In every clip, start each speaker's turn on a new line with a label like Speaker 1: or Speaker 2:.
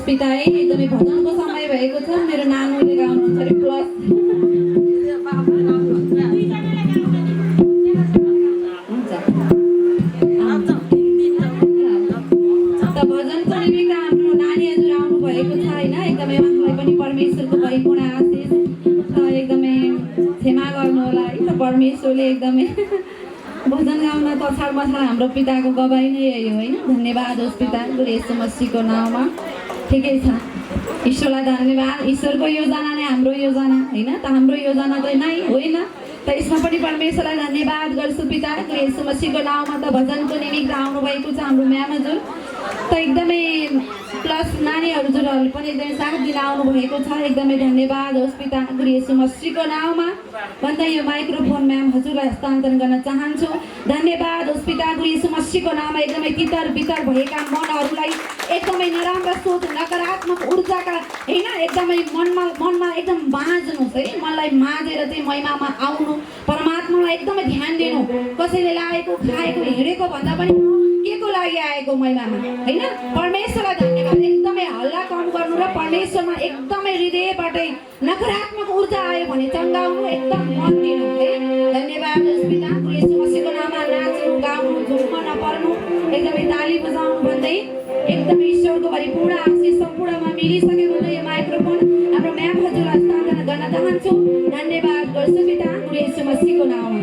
Speaker 1: पिता है एकदमै भजनको समय भएको छ मेरो नानुले गाउनुहुन्छ अरे प्लस हुन्छ त भजनको निमित्त हाम्रो नानी हजुर आउनु भएको छ हैन एकदमै उहाँलाई पनि परमेश्वरको परिपूर्ण आशिष एकदमै क्षमा गर्नु होला है त परमेश्वरले एकदमै भजन गाउन त अछाड मछाड हाम्रो पिताको गवाई नै यही हो होइन धन्यवाद होस् पिता गुरु येशू मसीहको नाउँमा ठिकै छ ईश्वरलाई धन्यवाद ईश्वरको योजना नै हाम्रो योजना होइन त हाम्रो योजना त नै होइन त यसमा पनि परमेश्वरलाई धन्यवाद गर्छु पिता गुरु येशू मसीहको नाउँमा त भजनको निमित्त आउनुभएको छ हाम्रो म्याम हजुर त एकदमै प्लस नानी हजुरहरूले पनि एकदमै साथ दिन आउनुभएको छ एकदमै धन्यवाद होस् पिता गुरु येशू मसीहको नाउँमा भन्दै यो माइक्रोफोन म्याम हजुरलाई हस्तान्तरण गर्न चाहन्छु धन्यवाद होस् पिता गुरु येशू मसीहको नाममा एकदमै तितर बितर भएका मनहरूलाई एकदमै नराम्रा सोच नकारात्मक ऊर्जाका होइन एकदमै मनमा एकदम बाँच्नुहोस् है मनलाई माझेर चाहिँ महिमामा आउनु परमात्मालाई एकदमै ध्यान दिनु कसैले लागेको खाएको हिँडेको भन्दा पनि के को लागि आएको महिमामा होइन परमेश्वरलाई धन्यवाद एकदमै हल्ला कम गर्नु र परमेश्वरमा एकदमै हृदयबाटै नकारात्मक ऊर्जा आयो भने चङ्गाउनु एकदम मन दिनु है धन्यवाद होस् पिता येशू मसीहको नाममा नाच्नु गाउनु झुम्न नपर्नु एकदमै ताली बजाउनु भन्दै एकदमै ईश्वरको परिपूर्ण आशिष सम्पूर्णमा मिलिसकेको यो माइक्रोफोन हाम्रो म्याम हजुरलाई हस्तान्तरण गर्न चाहन्छु धन्यवाद गर्छु पिता येशू मसीहको नाममा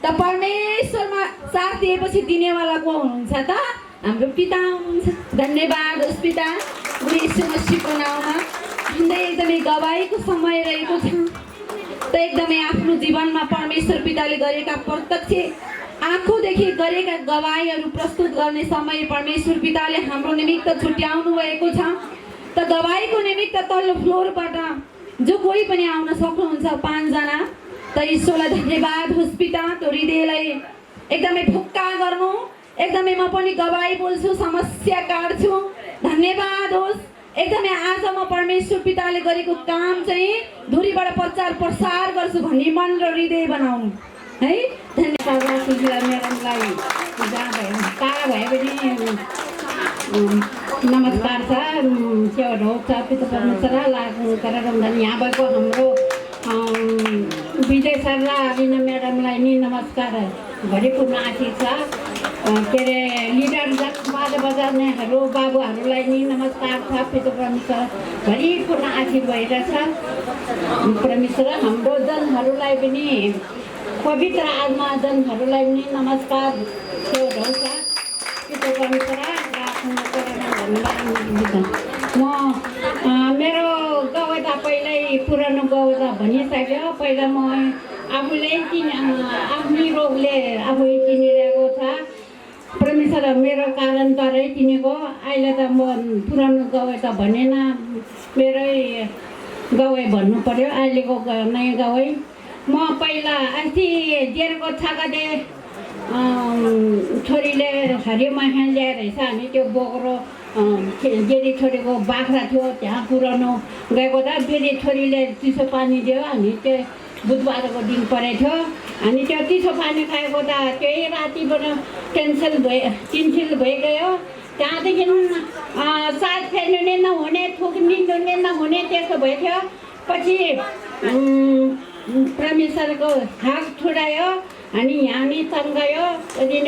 Speaker 1: त परमेश्वरमा साथ दिएपछि दिनेवाला को हुनुहुन्छ त? हाम्रो पिता हुनुहुन्छ। धन्यवाद होस् पिता, यीशु मसीहको नाममा। जुनै एकदमै गवाईको समय रहेको छ त एकदमै आफ्नो जीवनमा परमेश्वर पिताले गरेका प्रत्यक्ष आँखोदेखि गरेका गवाईहरू प्रस्तुत गर्ने समय परमेश्वर पिताले हाम्रो निमित्त छुट्याउनु भएको छ। त गवाईको निमित्त तल्लो फ्लोरबाट जो कोही पनि आउन सक्नुहुन्छ 5 जना। त ईश्वरलाई धन्यवाद होस् पिता, त्यो हृदयलाई एकदमै फुक्का गर्नु। एकदमै म पनि गवाई बोल्छु, समस्या काट्छु। धन्यवाद होस्। एकदमै आज म परमेश्वर पिताले गरेको काम चाहिँ धुरीबाट प्रचार प्रसार गर्छु भन्ने मन र हृदय बनाउनु है। धन्यवाद सुशीला म्याडमलाई कहाँ भए पनि नमस्कार छ, सेवा ढोक छ, पिता परमेश्वर लाग्नु गरेर यहाँ भएको हाम्रो विजय सर र अलिना म्याडमलाई नि नमस्कार भरिपूर्ण आशिष छ। के अरे लिडर बाजा बजाउनेहरू बाबुहरूलाई नि नमस्कार छ। पिता परमेश्वर भरिपूर्ण आशिष भइरहेछ। परमेश्वर हाम्रो जनहरूलाई पनि पवित्र आत्मा जनहरूलाई पनि नमस्कार छ। पिता परमेश्वर म मेरो गवाई त पहिल्यै
Speaker 2: पुरानो गाउँ त भनिसक्यो। पहिला म आफूले आफ्नै रोगले आफै चिनिरहेको छ। परमेश्वर मेरो कारणद्वारै चिनेको। अहिले त म पुरानो गाउँ त भनेन, मेरै गाउँ भन्नु पर्यो, अहिलेको नयाँ गाउँ। म पहिला अस्ति जेरको छाकाले छोरीले हरियो माखा ल्याएर रहेछ अनि त्यो बोक्रो जेरी छोरीको बाख्रा थियो त्यहाँ पुरानो गएको त फेरि छोरीले चिसो पानी दियो। अनि त्यो बुधबारको दिन परेको थियो। अनि त्यो चिसो पानी खाएको त त्यही रातिबाट टेन्सन भइगयो। त्यहाँदेखि सास फेर्नु नै नहुने, थुक निल्नु नै नहुने त्यस्तो भइथ्यो। पछि परमेश्वरको हात छुडायो अनि यहाँ नि तन्कायो,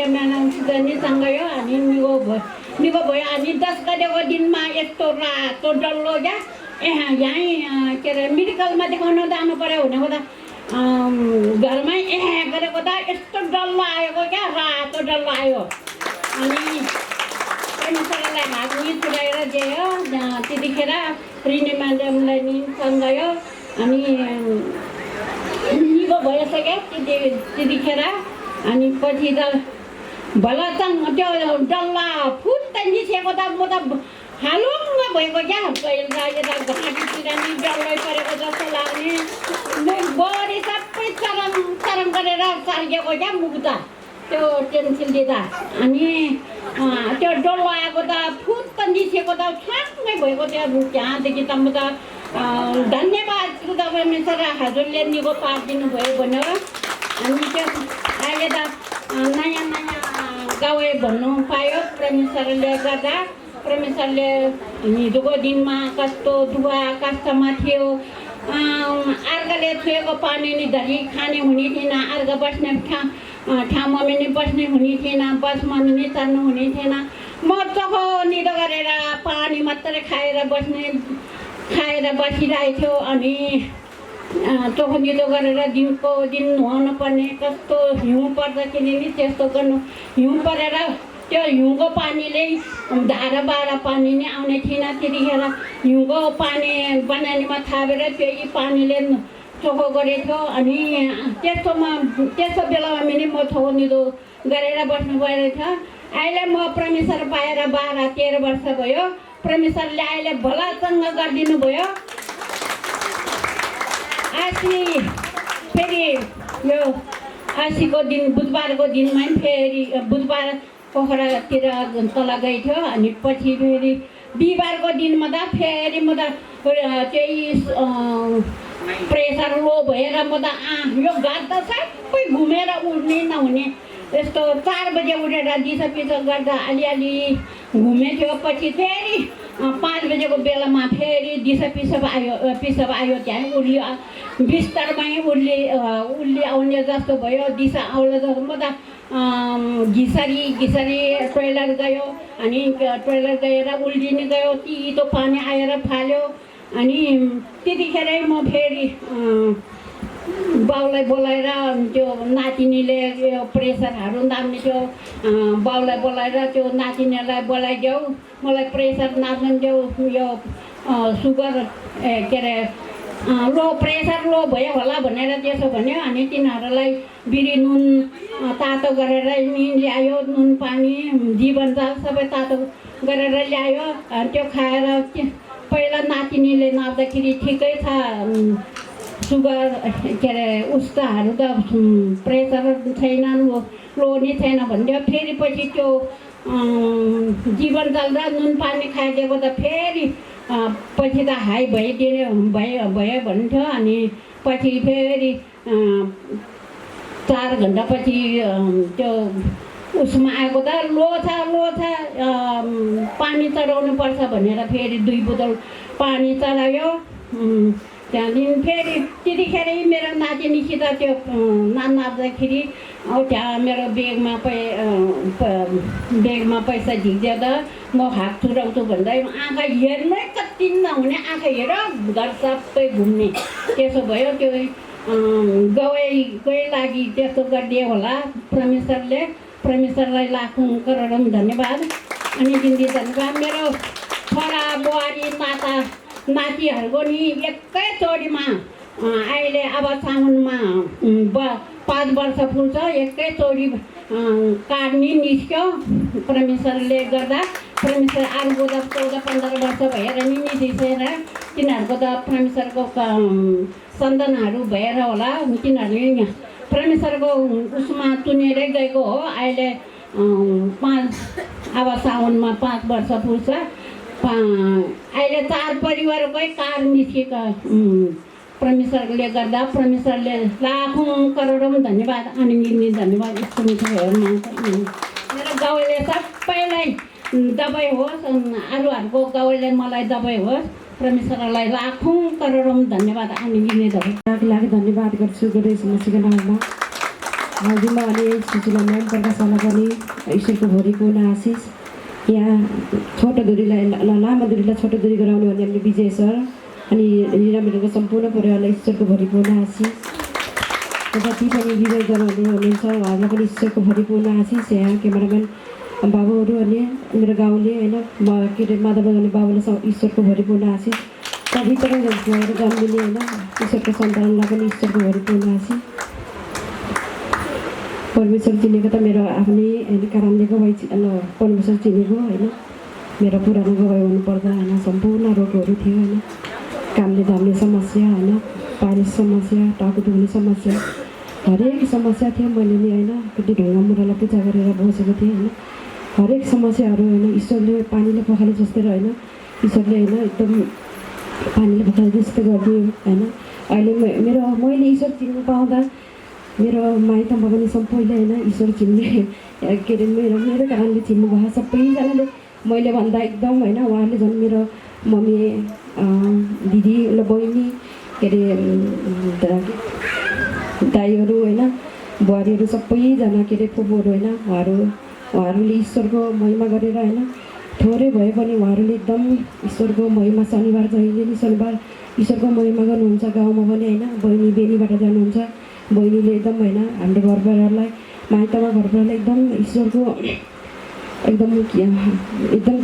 Speaker 2: म्यानसित नि तन्कायो अनि निको भयो। अनि 10 गतेको दिनमा यस्तो रातो डल्लो क्या यहीँ के अरे मेडिकलमा देखाउन जानु पऱ्यो भनेको त घरमै गरेको त यस्तो डल्लो आएको क्या, रातो डल्लो आयो। अनि परमेश्वरलाई हात नि छुडाएर दियो। त्यतिखेर रिने म्याडमलाई नि तन्कायो अनि निको भइसक्यो त्यतिखेर। अनि पछि त भलचङ त्यो डल्ला फुत्त निस्केको त म त हालुङ्ग भएको क्या। पहिला यता घाँटीतिर नि डल्लै परेको जस्तो लाग्ने, बडी सबै चरम गरेर चार्केको क्या मुख त त्यो टेन्सन लिँदा। अनि त्यो डल्लो आएको त फुत्त निस्केको त छ्वाङ्गै भएको थियो। त्यहाँदेखि त म त धन्यवाद परमेश्वर, हजुरले निको पारिदिनु भयो भनेर। अनि त्यो अहिले त नयाँ गाउँ भन्नु पायो परमेश्वरले गर्दा। परमेश्वरले हिजोको दिनमा कस्तो दुःख कष्टमा थियो। अर्काले छुएको पानी नि धरी खाने हुने थिएन, अर्का बस्ने ठाउँमा पनि बस्ने हुने थिएन, बसमा पनि चढ्नु हुने थिएन। म चोखो निदो गरेर पानी मात्रै खाएर बसिरहेको थियो। अनि चोखो निदो गरेर दिनको दिन नुहाउनु पर्ने, कस्तो हिउँ पर्दाखेरि नि त्यस्तो गर्नु। हिउँ परेर त्यो हिउँको पानीले धारा बाह्र पानी नै आउने थिएन। त्यतिखेर हिउँको पानी बनानीमा थापेर त्यही पानीले चोखो गरेको थियो। अनि त्यस्तो बेलामा पनि म चोखो निदो गरेर बस्नु परेको थियो। अहिले म परमेश्वर पाएर 12-13 वर्ष भयो। परमेश्वरले अहिले भलासँग गरिदिनु भयो। अस्ति फेरि यो अस्तिको दिन बुधबारको दिनमा फेरि बुधबार पोखरातिर तल गएको थियो। अनि पछि फेरि बिहिबारको दिनमा त फेरि म त त्यही प्रेसर लो भएर म त यो घाट त सबै घुमेर उठ्नै नहुने। यस्तो 4 बजे उठेर दिसा पिसा गर्दा अलिअलि घुमेथ्यो। पछि फेरि 5 बजेको बेलामा फेरि दिसा पिसाब आयो। त्यहाँ उर्लियो, बिस्तरमै उर्ली आउने जस्तो भयो। दिसा आउला जस्तो म त घिसरी टोइलेट गयो। अनि टोइलेट गएर उल्टिने गयो, तितो पानी आएर फाल्यो। अनि त्यतिखेरै म फेरि बाउलाई बोलाएर त्यो नातिनीले यो प्रेसरहरू नाप्ने थियो, बाउलाई बोलाएर त्यो नातिनीलाई बोलाइदेऊ, मलाई प्रेसर नाप्नु देऊ, यो सुगर के अरे प्रेसर लो भयो होला भनेर त्यसो भन्यो। अनि तिनीहरूलाई बिरी नुन तातो गरेर ल्यायो, नुन पानी जीवन जाल सबै तातो गरेर ल्यायो। त्यो खाएर पहिला नातिनीले नाप्दाखेरि ठिकै छ, सुगर के अरे उस्ताहरू त प्रेसर छैन, लो नि छैन भनिदियो। फेरि पछि त्यो जीवन जाल र नुन पानी खाइदिएको त फेरि पछि त हाई भयो भन्थ्यो। अनि पछि फेरि 4 घन्टापछि त्यो उसमा आएको त लो छ पानी चढाउनु पर्छ भनेर फेरि 2 बोतल पानी चढायो। त्यहाँदेखि फेरि त्यतिखेरै मेरो नातिनीसित त्यो नाप्दाखेरि त्यहाँ मेरो बेगमा पैसा झिक्दा म हात छुटाउँछु भन्दा आँखा हेर्नै कति नहुने, आँखा हेर घर सबै घुम्ने त्यसो भयो। त्यो गएकै लागि त्यस्तो गरिदियो होला परमेश्वरले। परमेश्वरलाई लाखौँ करोडौँ धन्यवाद। अनि दिदी धन्यवाद। मेरो छोरा बुहारी नाता नातिहरूको नि एकैचोटिमा अहिले अब साउनमा 5 वर्ष पुग्छ एकैचोटि कार्ड नि निस्क्यो परमेश्वरले गर्दा परमेश्वर अरूको त 14-15 वर्ष भएर नि निस्किसकेर तिनीहरूको त परमेश्वरको सन्तानहरू भएर होला तिनीहरूले परमेश्वरको उसमा चुनेरै गएको हो। अहिले अब साउनमा 5 वर्ष पुग्छ अहिले 4 परिवारकै कार निस्केको परमेश्वरले गर्दा परमेश्वरले लाखौँ करोडौँ धन्यवाद अनि धन्यवाद यस्तो मिठो मेरो गाउँले सबैलाई दबाई होस् अरूहरूको गाउँले मलाई दबाई होस् परमेश्वरलाई लाखौँ करोडौँ धन्यवाद अनि
Speaker 3: लागि धन्यवाद गर्छु गणेश मसीको नाममा हजुरमा अनि सुशीला म्याम प्रकाशलाई पनि ईश्वरको भरिको आशिष यहाँ छोटो दूरीलाई लामो दूरीलाई छोटो दूरी गराउनु भने हामीले विजय सर अनि हिरामिरको सम्पूर्ण परिवारलाई ईश्वरको भरिपूर्ण आशिष जति पनि विजय गराउनु हुनुहुन्छ उहाँहरूलाई पनि ईश्वरको भरिपूर्ण आशिष यहाँ क्यामेराम्यान बाबुहरू अनि मेरो गाउँले होइन के अरे माधव बजाउने बाबुलाई ईश्वरको भरिपूर्ण आशिष पवित्र भएर जन्मिने होइन ईश्वरको सन्तानलाई पनि ईश्वरको भरिपूर्ण आशिष परमेश्वर चिनेको त मेरो आफ्नै होइन कारणले गवाई परमेश्वर चिनेको होइन मेरो पुरानो गवाई हुनुपर्दा होइन सम्पूर्ण रोगहरू थियो होइन कामले धाम्ने समस्या होइन पारिस समस्या टाउको दुख्ने समस्या हरेक समस्या थियो मैले नि होइन कति ढुङ्गा मुरालाई पूजा गरेर बसेको थिएँ होइन हरेक समस्याहरू होइन ईश्वरले पानीले पखाले जस्तै र होइन ईश्वरले होइन एकदम पानीले पखाले जस्तै गरिदियो होइन अहिले मैले ईश्वर चिन्नु पाउँदा मेरो माइतमा पनि सबैले होइन ईश्वर चिन्ने के अरे मेरो कारणले चिन्नु भयो सबैजनाले मैले भन्दा एकदम होइन उहाँले झन् मेरो मम्मी दिदी ल बहिनी के अरे दाईहरू होइन बुहारीहरू सबैजना के अरे फुपूहरू होइन उहाँहरूले ईश्वरको महिमा गरेर होइन थोरै भए पनि उहाँहरूले एकदम ईश्वरको महिमा शनिबार जहिले नि शनिबार ईश्वरको महिमा गर्नुहुन्छ गाउँमा पनि होइन बहिनी बेनीबाट जानुहुन्छ बहिनीले एकदम होइन हाम्रो घरबारलाई माइतमा घरबारलाई एकदम ईश्वरको एकदम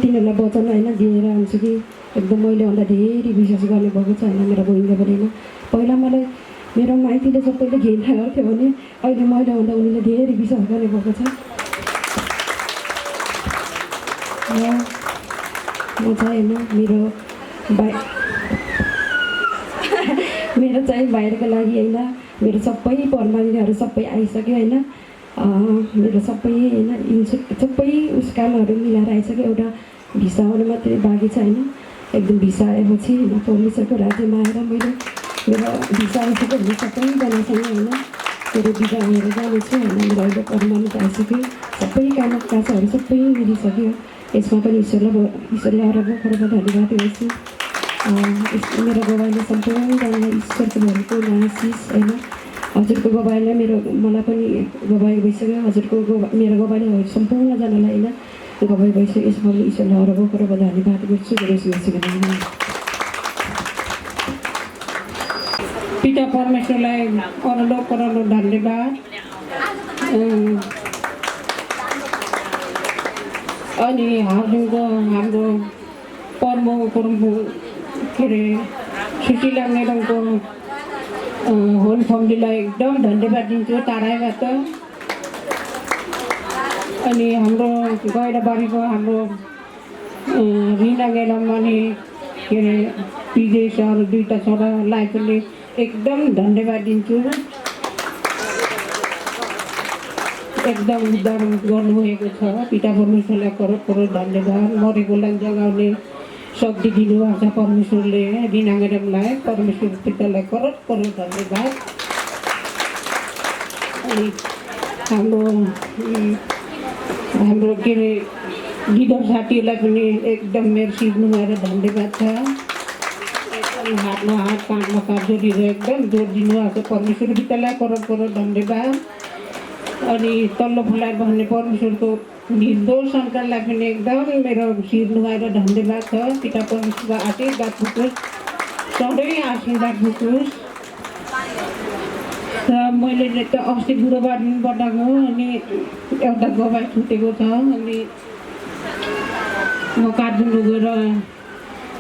Speaker 3: तिनीहरूलाई वचन होइन दिएर हुन्छ कि एकदम मैले भन्दा धेरै विश्वास गर्ने भएको छ होइन मेरो बहिनीले पनि होइन पहिला मलाई मेरो माइतीले सबैले घृणा गर्थ्यो भने अहिले मैले भन्दा उनीले धेरै विश्वास गर्ने भएको छ म चाहिँ होइन मेरो चाहिँ बाहिरको लागि होइन मेरो सबै परमाणुहरू सबै आइसक्यो होइन मेरो सबै होइन सबै उस कामहरू मिलाएर आइसक्यो एउटा भिसा आउनु मात्रै बाँकी छ होइन एकदम भिसा आएपछि होइन परमेश्वरको राज्यमा आएर मैले मेरो भिसा आइसक्यो भने सबैजनासँग होइन मेरो बिदा आएर जानेछु होइन मेरो अहिले परमाणु आइसक्यो सबै काम काजहरू सबै मिलिसक्यो यसमा पनि ईश्वरलाई अरब धन्यवाद गर्छु मेरो गवाईले सम्पूर्णजनालाई ईश्वरको भएको आशिष होइन हजुरको गवाईलाई मलाई पनि गवाई भइसक्यो हजुरको मेरो गवाईले सम्पूर्णजनालाई होइन गवाई भइसक्यो यसमा पनि ईश्वरलाई अरब धन्यवाद गर्छु गणेश मसीको नाममा
Speaker 2: पिता परमेश्वरलाई करोडौँ धन्यवाद अनि हाम्रो परम के अरे सुशीला म्याडमको होल फ्यामिलीलाई एकदम धन्यवाद दिन्छु टाढाबाट अनि हाम्रो गैराबारीको हाम्रो रिना म्याडम अनि के अरे विदेश अरू 2टा छोरालाई पनि एकदम धन्यवाद दिन्छु एकदम उद्धार गर्नुभएको छ पिता परमेश्वरलाई करोड धन्यवाद मरेकोलाई जगाउने शक्ति दिनुभएको छ परमेश्वरले रिना म्याडमलाई परमेश्वर पितालाई करोड धन्यवाद अनि हाम्रो के अरे लिडर साथीहरूलाई पनि एकदम मेरो शिर नुहाएर धन्यवाद छ एकदम हातमा हात काँधमा काँध जोडेर एकदम जोड दिनुभएको छ परमेश्वर पितालाई करोड धन्यवाद अनि तल्लो फुलाएर भन्ने परमेश्वरको निर्दोष सन्तानलाई पनि एकदम मेरो शिर नुहाएर धन्यवाद छ पिता परमेश्वरको आशीर्वाद पुगोस् सधैँ आशीर्वाद पुगोस् र मैले त अस्ति बुधबार दिनबाट गयो अनि एउटा गवाई छुटेको छ अनि म काठमाडौँ गएर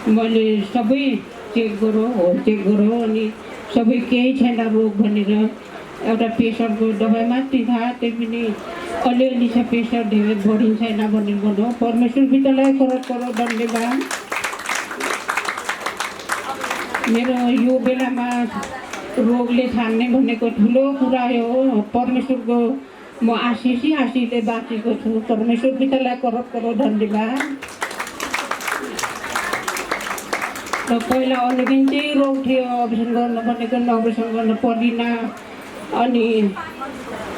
Speaker 2: मैले सबै चेक गरौँ चेक गरौँ अनि सबै केही छैन रोग भनेर एउटा प्रेसरको दबाई मात्रै थाहा त्यही पनि अलिअलि छ प्रेसर धेरै बढिन्छ छैन भनेर भन्नु परमेश्वर पितालाई करोड करोड धन्यवाद। मेरो यो बेलामा रोगले छान्ने भनेको ठुलो कुरा हो। परमेश्वरको म आशिषले बाँचेको छु। परमेश्वर पितालाई करोड करोड धन्यवाद। र पहिला अलिकति रोग थियो, अपरेसन गर्नु भनेको अपरेसन गर्न पर्दिन अनि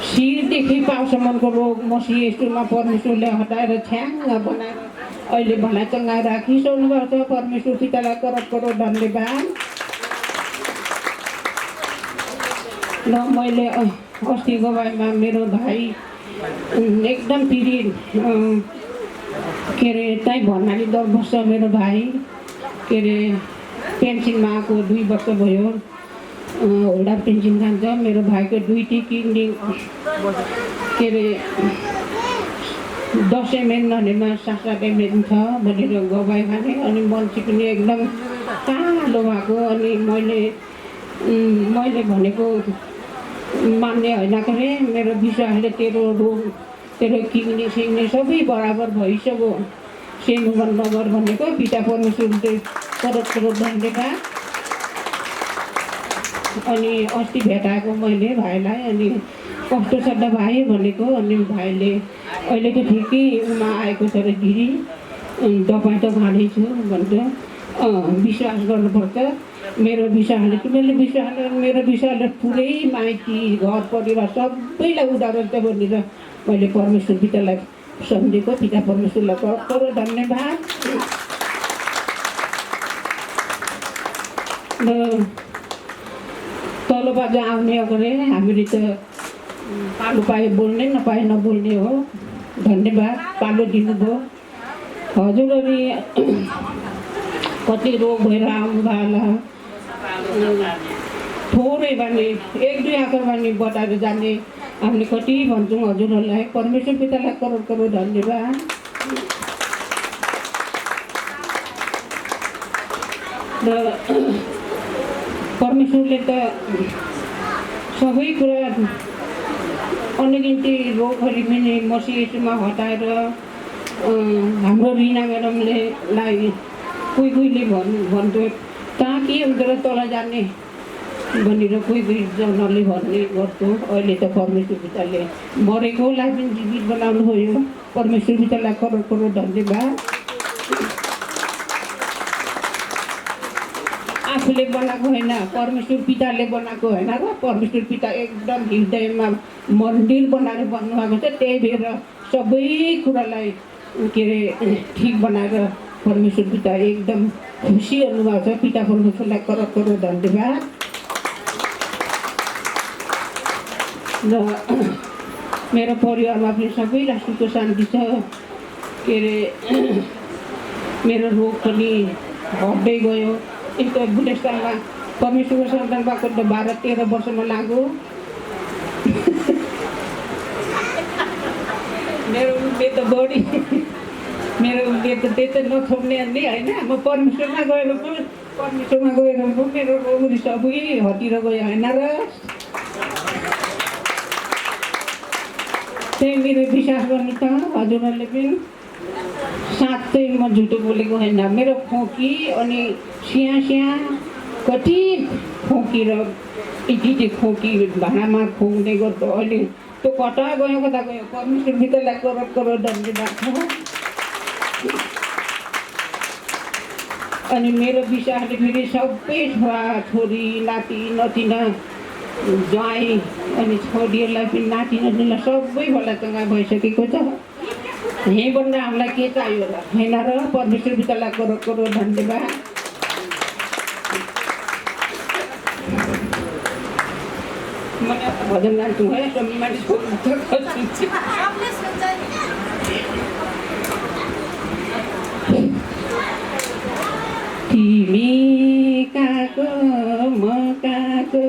Speaker 2: शिरदेखि पाउसम्मको रोग मसी यस्तोमा परमेश्वरले हटाएर छ्याङ्ग बनाएर अहिले भनाइ चङ्गा राखिसक्नु भएको छ। परमेश्वर पितालाई करोड करोड धन्यवाद। र मैले अस्ति गवाईमा मेरो भाइ एकदम पीडित के अरे त्यहीँ भन्नाले 10 वर्ष मेरो भाइ के अरे पेन्सनमा आएको 2 वर्ष भयो। होल्डर पेन्सन खान्छ। मेरो भाइको 2टी किडनी के अरे 10 mm नभनेमा 7 mm छ भनेर गवाई खाने अनि मान्छे पनि एकदम कालो भएको अनि मैले भनेको मान्ने होइन के अरे मेरो विश्वासले तेरो रोग तेरो किडनी सिक्ने सबै बराबर भइसक्यो सेनु नगर भनेको पिता परमेश्वरले करोड करोड धन्यवाद। अनि अस्ति भेटाएको मैले भाइलाई अनि कस्तो छ त भाइ भनेको अनि भाइले अहिलेको ठिकै उमा आएको छ र गिरी दबाई त खाँदैछु भन्छ। विश्वास गर्नुपर्छ। मेरो विश्वासले पुरै माइती घर परिवार सबैलाई उद्धार हुन्छ भनेर मैले परमेश्वर पितालाई सम्झेको। पिता परमेश्वरलाई करोड करोड धन्यवाद। र तल बाजा आउने अगाडि हामीले त पालो पाए बोल्ने नपाए नबोल्ने हो। धन्यवाद पालो दिनुभयो। हजुरहरू कति रोग भएर आउनु भयो थोरै बानी 1-2 आँखा बानी बताएर जाने हामीले कति भन्छौँ हजुरहरूलाई। परमेश्वर पितालाई करोड करोड धन्यवाद। र परमेश्वरले त सबै कुरा अनगिन्ती रोगहरू पनि मसिएसमा हटाएर हाम्रो रिना म्याडमले कोहीले भन्थ्यो कहाँ के हुन्छ र तल जाने भनेर कोही जनले भन्ने गर्थ्यो। अहिले त परमेश्वर पिताले मरेकोलाई पनि जीवित बनाउनु भयो। परमेश्वर पितालाई करोड करोड धन्यवाद। आफूले बनाएको होइन परमेश्वर पिताले बनाएको होइन र परमेश्वर पिता एकदम हृदयमा मन्दिर बनाएर बन्नुभएको छ। त्यही भएर सबै कुरालाई के अरे ठिक बनाएर परमेश्वर पिता एकदम खुसी हुनुभएको छ। पिता परमेश्वरलाई करोड करोड धन्यवाद। र मेरो परिवारमा पनि सबैलाई सुख शान्ति छ। के अरे मेरो रोग पनि हट्दै गयो। यस्तो बुढेसकालमा परमेश्वरको सन्तान भएको त 12-13 वर्षमा लाग्यो। मेरो उमेर त बढी मेरो उमेर त त्यही त नछोड्ने अन्य होइन। म परमेश्वरमा गएर पो मेरो रोग सबै हटेर गयो होइन र त्यही मेरो विश्वास गर्नु त हजुरहरूले पनि साँच्चै म झुटो बोलेको होइन। मेरो खोकी अनि स्या कति खोकी र यति खोकी भाँडामा खोक्ने गर्छ। अहिले त्यो कता गयो परमेश्वर पितालाई करोड करोड धन्यवाद छ। अनि मेरो विश्वासले फेरि सबै छोरा छोरी नाति नतिना ज्वाइँ अनि छोरीहरूलाई पनि नाति नतिना सबै भलासँग भइसकेको छ। यहीँभन्दा हामीलाई के चाहियो र होइन र परमेश्वर पितालाई करोड करोड धन्यवाद। मैले भजन गान्छु है सबै मान्छे तिमी कहाँको म कहाँको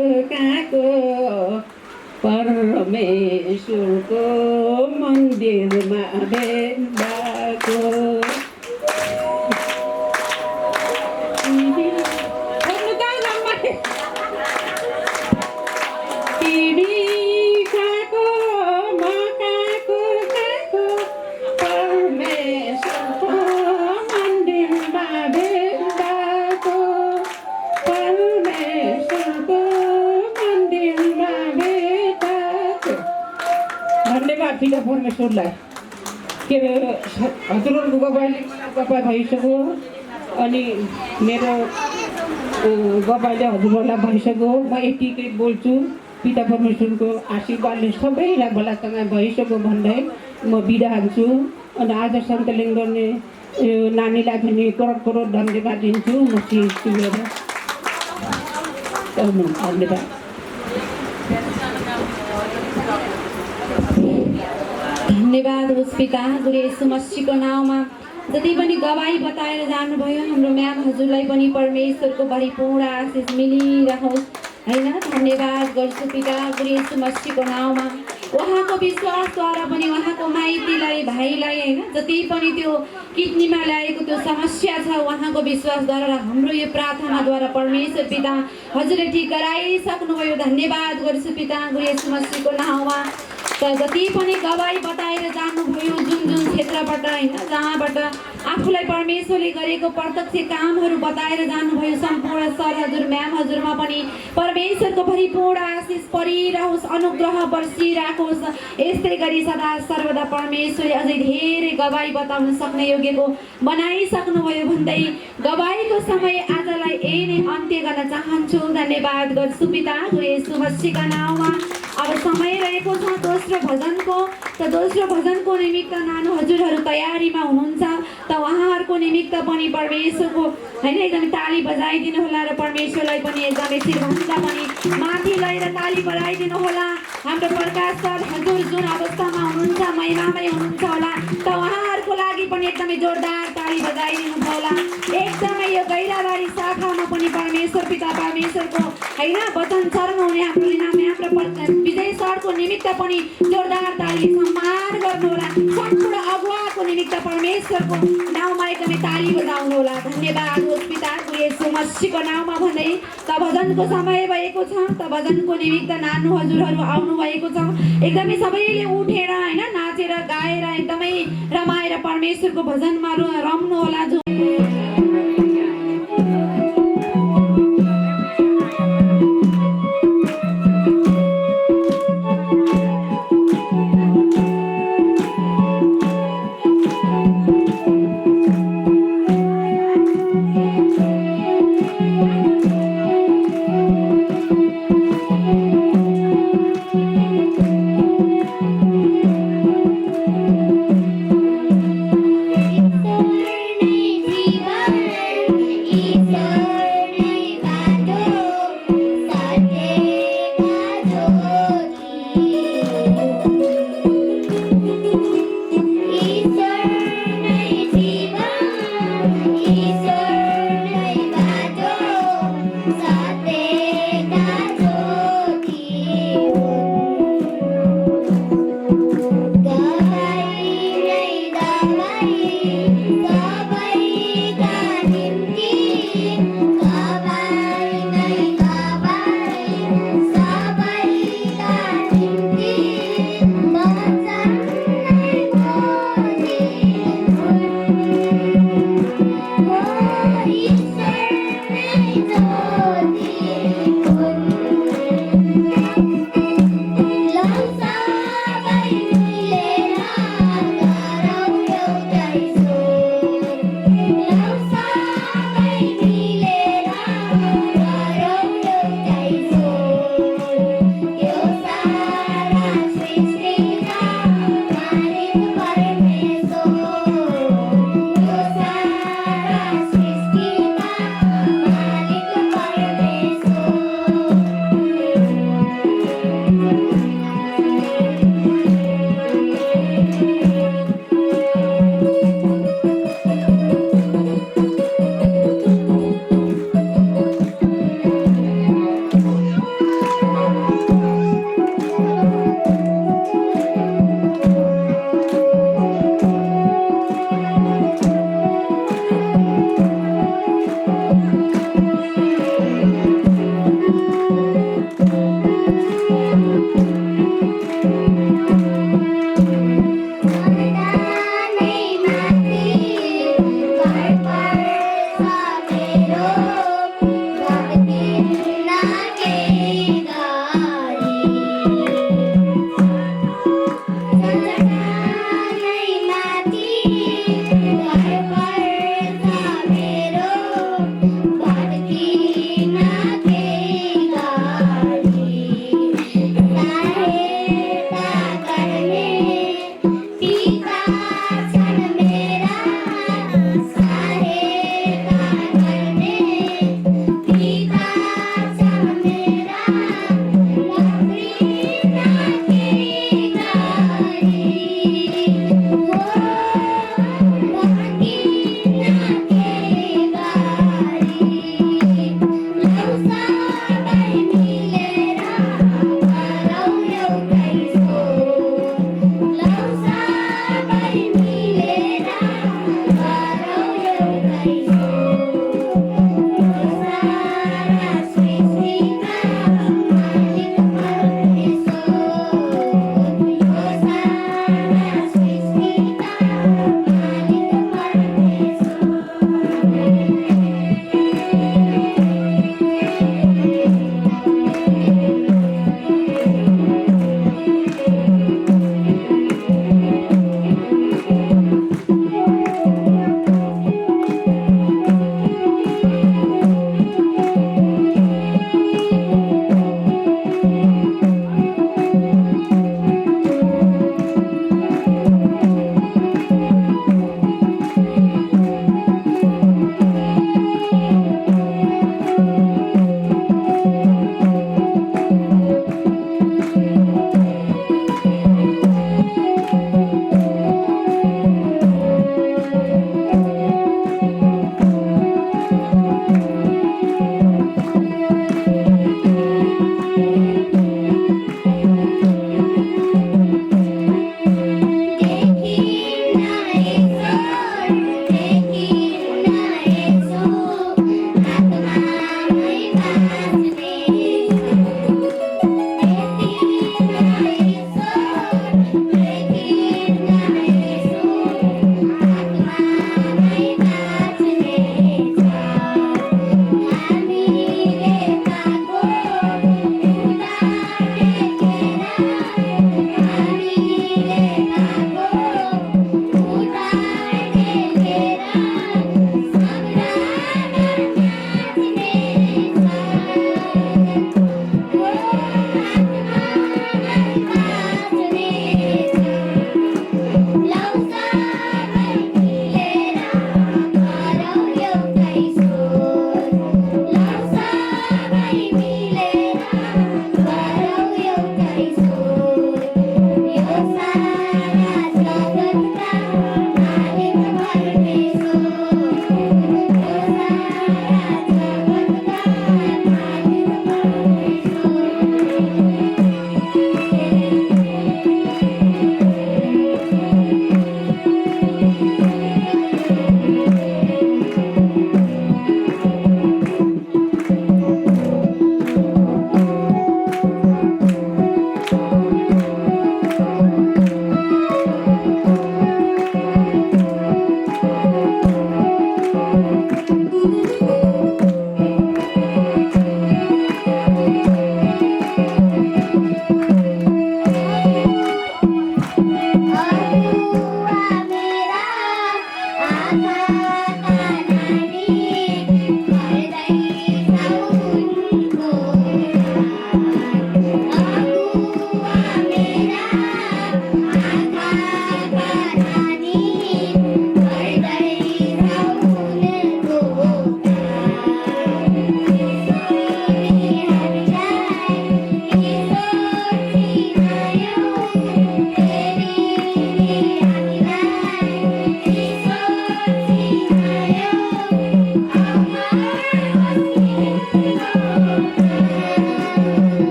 Speaker 2: परमेश्वरको मन्दिरमा भेट भएको पिता परमेश्वरलाई के अरे हजुरहरूको गवाई भइसक्यो अनि मेरो गवाईले हजुरहरूलाई भइसक्यो। म यतिकै बोल्छु, पिता परमेश्वरको आशीर्वादले सबैलाई भलासँग भइसक्यो भन्दै म बिदा हाल्छु। अनि आज सञ्चालन गर्ने यो नानीलाई पनि करोड करोड धन्यवाद दिन्छु। म सिएर धन्यवाद।
Speaker 1: धन्यवाद होस् पिता गुरु येशू मसीहको नाउँमा। जति पनि गवाई बताएर जानुभयो हाम्रो म्याम हजुरलाई पनि परमेश्वरको परिपूर्ण आशिष मिलिरहोस् होइन। धन्यवाद गर्छु पिता गुरु येशू मसीहको नाउँमा। उहाँको विश्वासद्वारा पनि उहाँको माइतीलाई भाइलाई होइन जति पनि त्यो किडनीमा ल्याएको त्यो समस्या छ उहाँको विश्वासद्वारा र हाम्रो यो प्रार्थनाद्वारा परमेश्वर पिता हजुरले ठिक गराइसक्नुभयो। धन्यवाद गर्छु पिता गुरु येशू मसीहको नाउँमा। त जति पनि गवाई बताएर जानुभयो जुन जुन क्षेत्रबाट होइन जहाँबाट आफूलाई परमेश्वरले गरेको प्रत्यक्ष कामहरू बताएर जानुभयो सम्पूर्ण सर हजुर म्याम हजुरमा पनि परमेश्वरको परिपूर्ण आशिष परिरहोस्, अनुग्रह बर्सिराखोस्। यस्तै गरी सदा सर्वदा परमेश्वरले अझै धेरै गवाई बताउन सक्ने योग्यको बनाइसक्नुभयो भन्दै गवाईको समय आजलाई यही नै अन्त्य गर्न चाहन्छु। धन्यवाद गर्छु पिता गुरु येशू मसीहका नाउँमा। अब समय रहेको छ दोस्रो भजनको। त दोस्रो भजनको निमित्त नानु हजुरहरू तयारीमा हुनुहुन्छ त उहाँहरूको निमित्त पनि परमेश्वरको होइन एकदमै ताली बजाइदिनु होला र परमेश्वरलाई पनि एकदमै शिरभन्दा पनि माथि लगेर ताली बजाइदिनु होला। हाम्रो प्रकाश सर हजुर जुन अवस्थामा हुनुहुन्छ महिमामै हुनुहुन्छ होला त उहाँहरूको लागि पनि एकदमै जोरदार ताली बजाइदिनु होला। एकदमै यो गैराबारी शाखामा पनि परमेश्वर पिता परमेश्वरको होइन वचन चर्न हुने हाम्रो म्याम र विजय सरको निमित्त पनि जोरदार ताली सम्मान गर्नुहोला। सम्पूर्ण अगुवाको निमित्त परमेश्वरको नाउँमा एकदमै ताली बजाउनु होला। धन्यवाद होस् पिता गुरु येशू मसीहको नाउँमा भन्दै त भजनको समय भएको छ। त भजनको निमित्त नानु हजुरहरू आउनु भएको छ। एकदमै सबैले उठेर होइन नाचेर गाएर एकदमै रमाएर परमेश्वरको भजनमा रम्नु होला। जो
Speaker 4: जीवन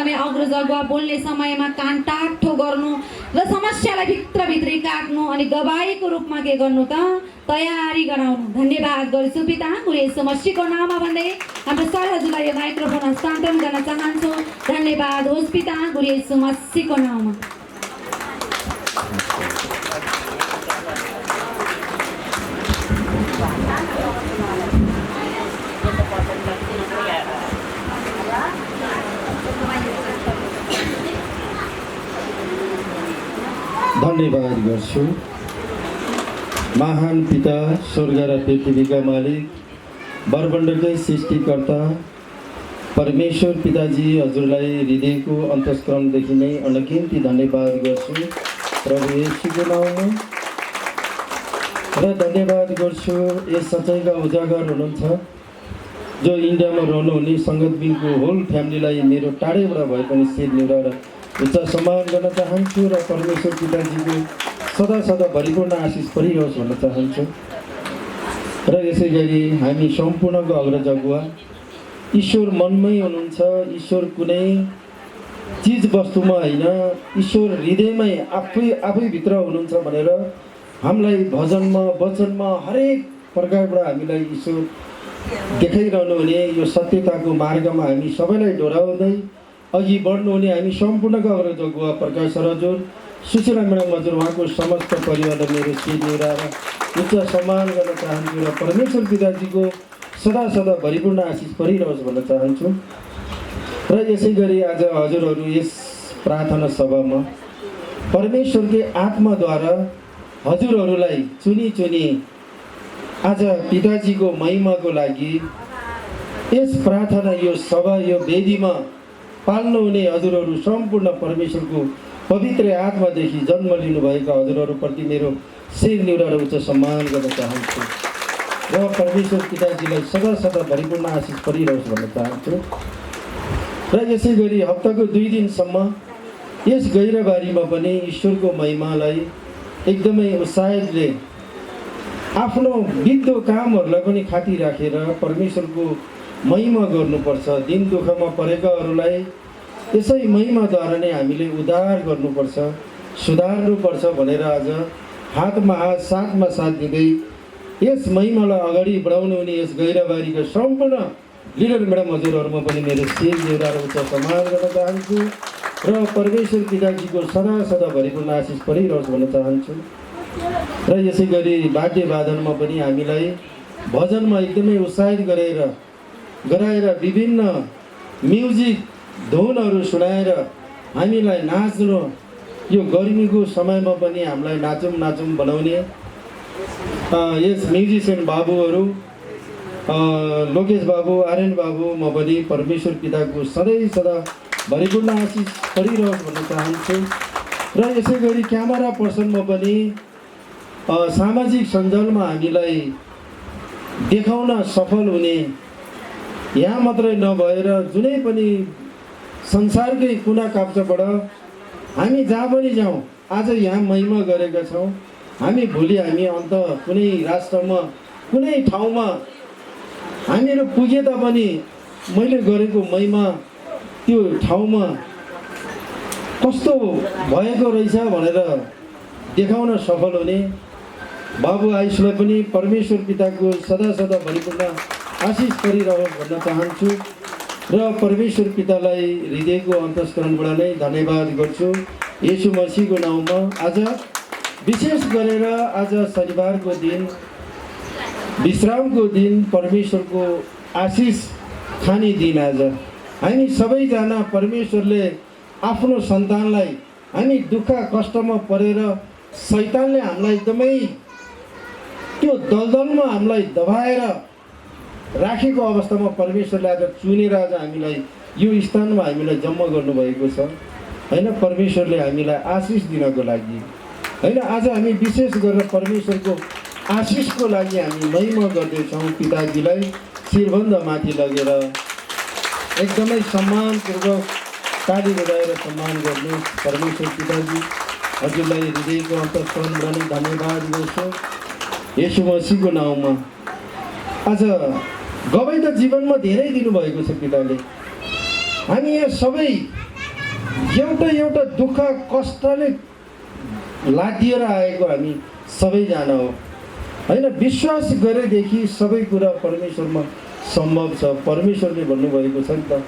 Speaker 1: एकदमै अग्रजगुवा बोल्ने समयमा कान टाठो गर्नु र समस्यालाई भित्रभित्रै काट्नु अनि गवाईको रूपमा के गर्नु त तयारी गराउनु। धन्यवाद गर्छु पिता गुरु येशू मसीहको नाममा भन्दै हाम्रो सर हजुरलाई यो माइक्रोफोन हस्तान्तरण गर्न चाहन्छु। धन्यवाद होस् पिता गुरु येशू मसीहको नाममा।
Speaker 4: धन्यवाद गर्छु महान पिता स्वर्ग र पृथ्वीका मालिक ब्रह्माण्डकै सृष्टिकर्ता परमेश्वर पिताजी हजुरलाई हृदयको अन्तस्करणदेखि नै अनगिन्ती धन्यवाद गर्छु प्रभु येशूको नाममा। र धन्यवाद गर्छु यस सचाइका उजागर हुनुहुन्छ जो इन्डियामा रहनुहुने सङ्गतबिनको होल फ्यामिलीलाई मेरो टाढैबाट भए पनि शिर निभाएर उच्च सम्मान गर्न चाहन्छु र परमेश्वर पिताजीको सदा सदा भरिपूर्ण आशिष परिरहोस् भन्न चाहन्छु। र यसै गरी हामी सम्पूर्णको अग्रजगुवा ईश्वर मनमै हुनुहुन्छ। ईश्वर कुनै चिज वस्तुमा होइन, ईश्वर हृदयमै आफैभित्र हुनुहुन्छ भनेर हामीलाई भजनमा वचनमा हरेक प्रकारबाट हामीलाई ईश्वर देखाइरहनु हुने यो सत्यताको मार्गमा हामी सबैलाई डोराउँदै अघि बढ्नुहुने हामी सम्पूर्णको अग्रजगुवा प्रकाश हजुर सुशीला म्याडम हजुर उहाँको समस्त परिवारलाई मेरो शिर निभाएर उच्च सम्मान गर्न चाहन्छु र परमेश्वर पिताजीको सदा सदा भरिपूर्ण आशिष परिरहोस् भन्न चाहन्छु। र यसै गरी आज हजुरहरू यस प्रार्थना सभामा परमेश्वरकै आत्माद्वारा हजुरहरूलाई चुनी आज पिताजीको महिमाको लागि यस प्रार्थना यो सभा यो वेदीमा पाल्नुहुने हजुरहरू सम्पूर्ण परमेश्वरको पवित्र आत्मादेखि जन्म लिनुभएका हजुरहरूप्रति मेरो शिर निभाएर उच्च सम्मान गर्न चाहन्छु र परमेश्वर पिताजीलाई सदा सदा भरिपूर्ण आशिष परिरहोस् भन्न चाहन्छु। र यसै गरी हप्ताको 2 दिनसम्म यस गैराबारीमा पनि ईश्वरको महिमालाई एकदमै उत्साहले आफ्नो बित्दो कामहरूलाई पनि खाती राखेर परमेश्वरको महिमा गर्नुपर्छ। दिन दुःखमा परेकाहरूलाई यसै महिमाद्वारा नै हामीले उद्धार गर्नुपर्छ, सुधार्नुपर्छ भनेर आज हातमा हात साथमा साथ दिँदै यस महिमालाई अगाडि बढाउनु हुने यस गैराबारीका सम्पूर्ण लिडर म्याडम हजुरहरूमा पनि मेरो शिर निभाएर उच्च सम्मान गर्न चाहन्छु र परमेश्वर पिताजीको सदा सदा भरिपूर्ण आशिष परिरहोस् भन्न चाहन्छु। र यसै गरी वाद्यवादनमा पनि हामीलाई भजनमा एकदमै उत्साहित गराएर विभिन्न म्युजिक धुनहरू सुनाएर हामीलाई नाच्नु यो गर्मीको समयमा पनि हामीलाई नाचौँ बनाउने यस म्युजिसियन बाबुहरू लोकेश बाबु आर्यन बाबु म पनि परमेश्वर पिताको सधैँ सदा भरिपूर्ण आशिष परिरहोस् भन्न चाहन्छु। र यसै गरी क्यामेरा पर्सनमा पनि सामाजिक सञ्जालमा हामीलाई देखाउन सफल हुने यहाँ मात्रै नभएर जुनै पनि संसारकै कुना काप्चाबाट हामी जहाँ पनि जाउँ आज यहाँ महिमा गरेका छौँ। हामी भोलि हामी अन्त कुनै राष्ट्रमा कुनै ठाउँमा हामीहरू पुगे तापनि मैले गरेको महिमा त्यो ठाउँमा कस्तो भएको रहेछ भनेर देखाउन सफल हुने बाबु आयुषलाई पनि परमेश्वर पिताको सदा सदा भरिपूर्ण आशिष परिरहोस् भन्न चाहन्छु र परमेश्वर पितालाई हृदयको अन्तस्करणबाट नै धन्यवाद गर्छु येशू मसीहको नाममा। आज विशेष गरेर आज शनिबारको दिन विश्रामको दिन परमेश्वरको आशिष खाने दिन आज हामी सबैजना परमेश्वरले आफ्नो सन्तानलाई हामी दुःख कष्टमा परेर शैतानले हामीलाई एकदमै त्यो दलदलमा हामीलाई दबाएर राखेको अवस्थामा परमेश्वरले आज चुनेर आज हामीलाई यो स्थानमा हामीलाई जम्मा गर्नुभएको छ हैन। परमेश्वरले हामीलाई आशिष दिनको लागि हैन आज हामी विशेष गरेर परमेश्वरको आशिषको लागि हामी महिमा गर्दैछौँ। पिताजीलाई शिरभन्दा माथि लगेर एकदमै सम्मानपूर्वक ताली बजाएर सम्मान गर्नु परमेश्वर पिताजी हजुरलाई हृदयको अन्तस्करणबाट नै धन्यवाद गर्छु येशू मसीहको नाउँमा। आज गवाई त जीवनमा धेरै दिनुभएको छ पिताले। हामी यहाँ सबै एउटा दुःख कष्टले लादिएर आएको हामी सबैजना हो होइन। विश्वास गरेदेखि सबै कुरा परमेश्वरमा सम्भव छ। परमेश्वरले भन्नुभएको छ नि त,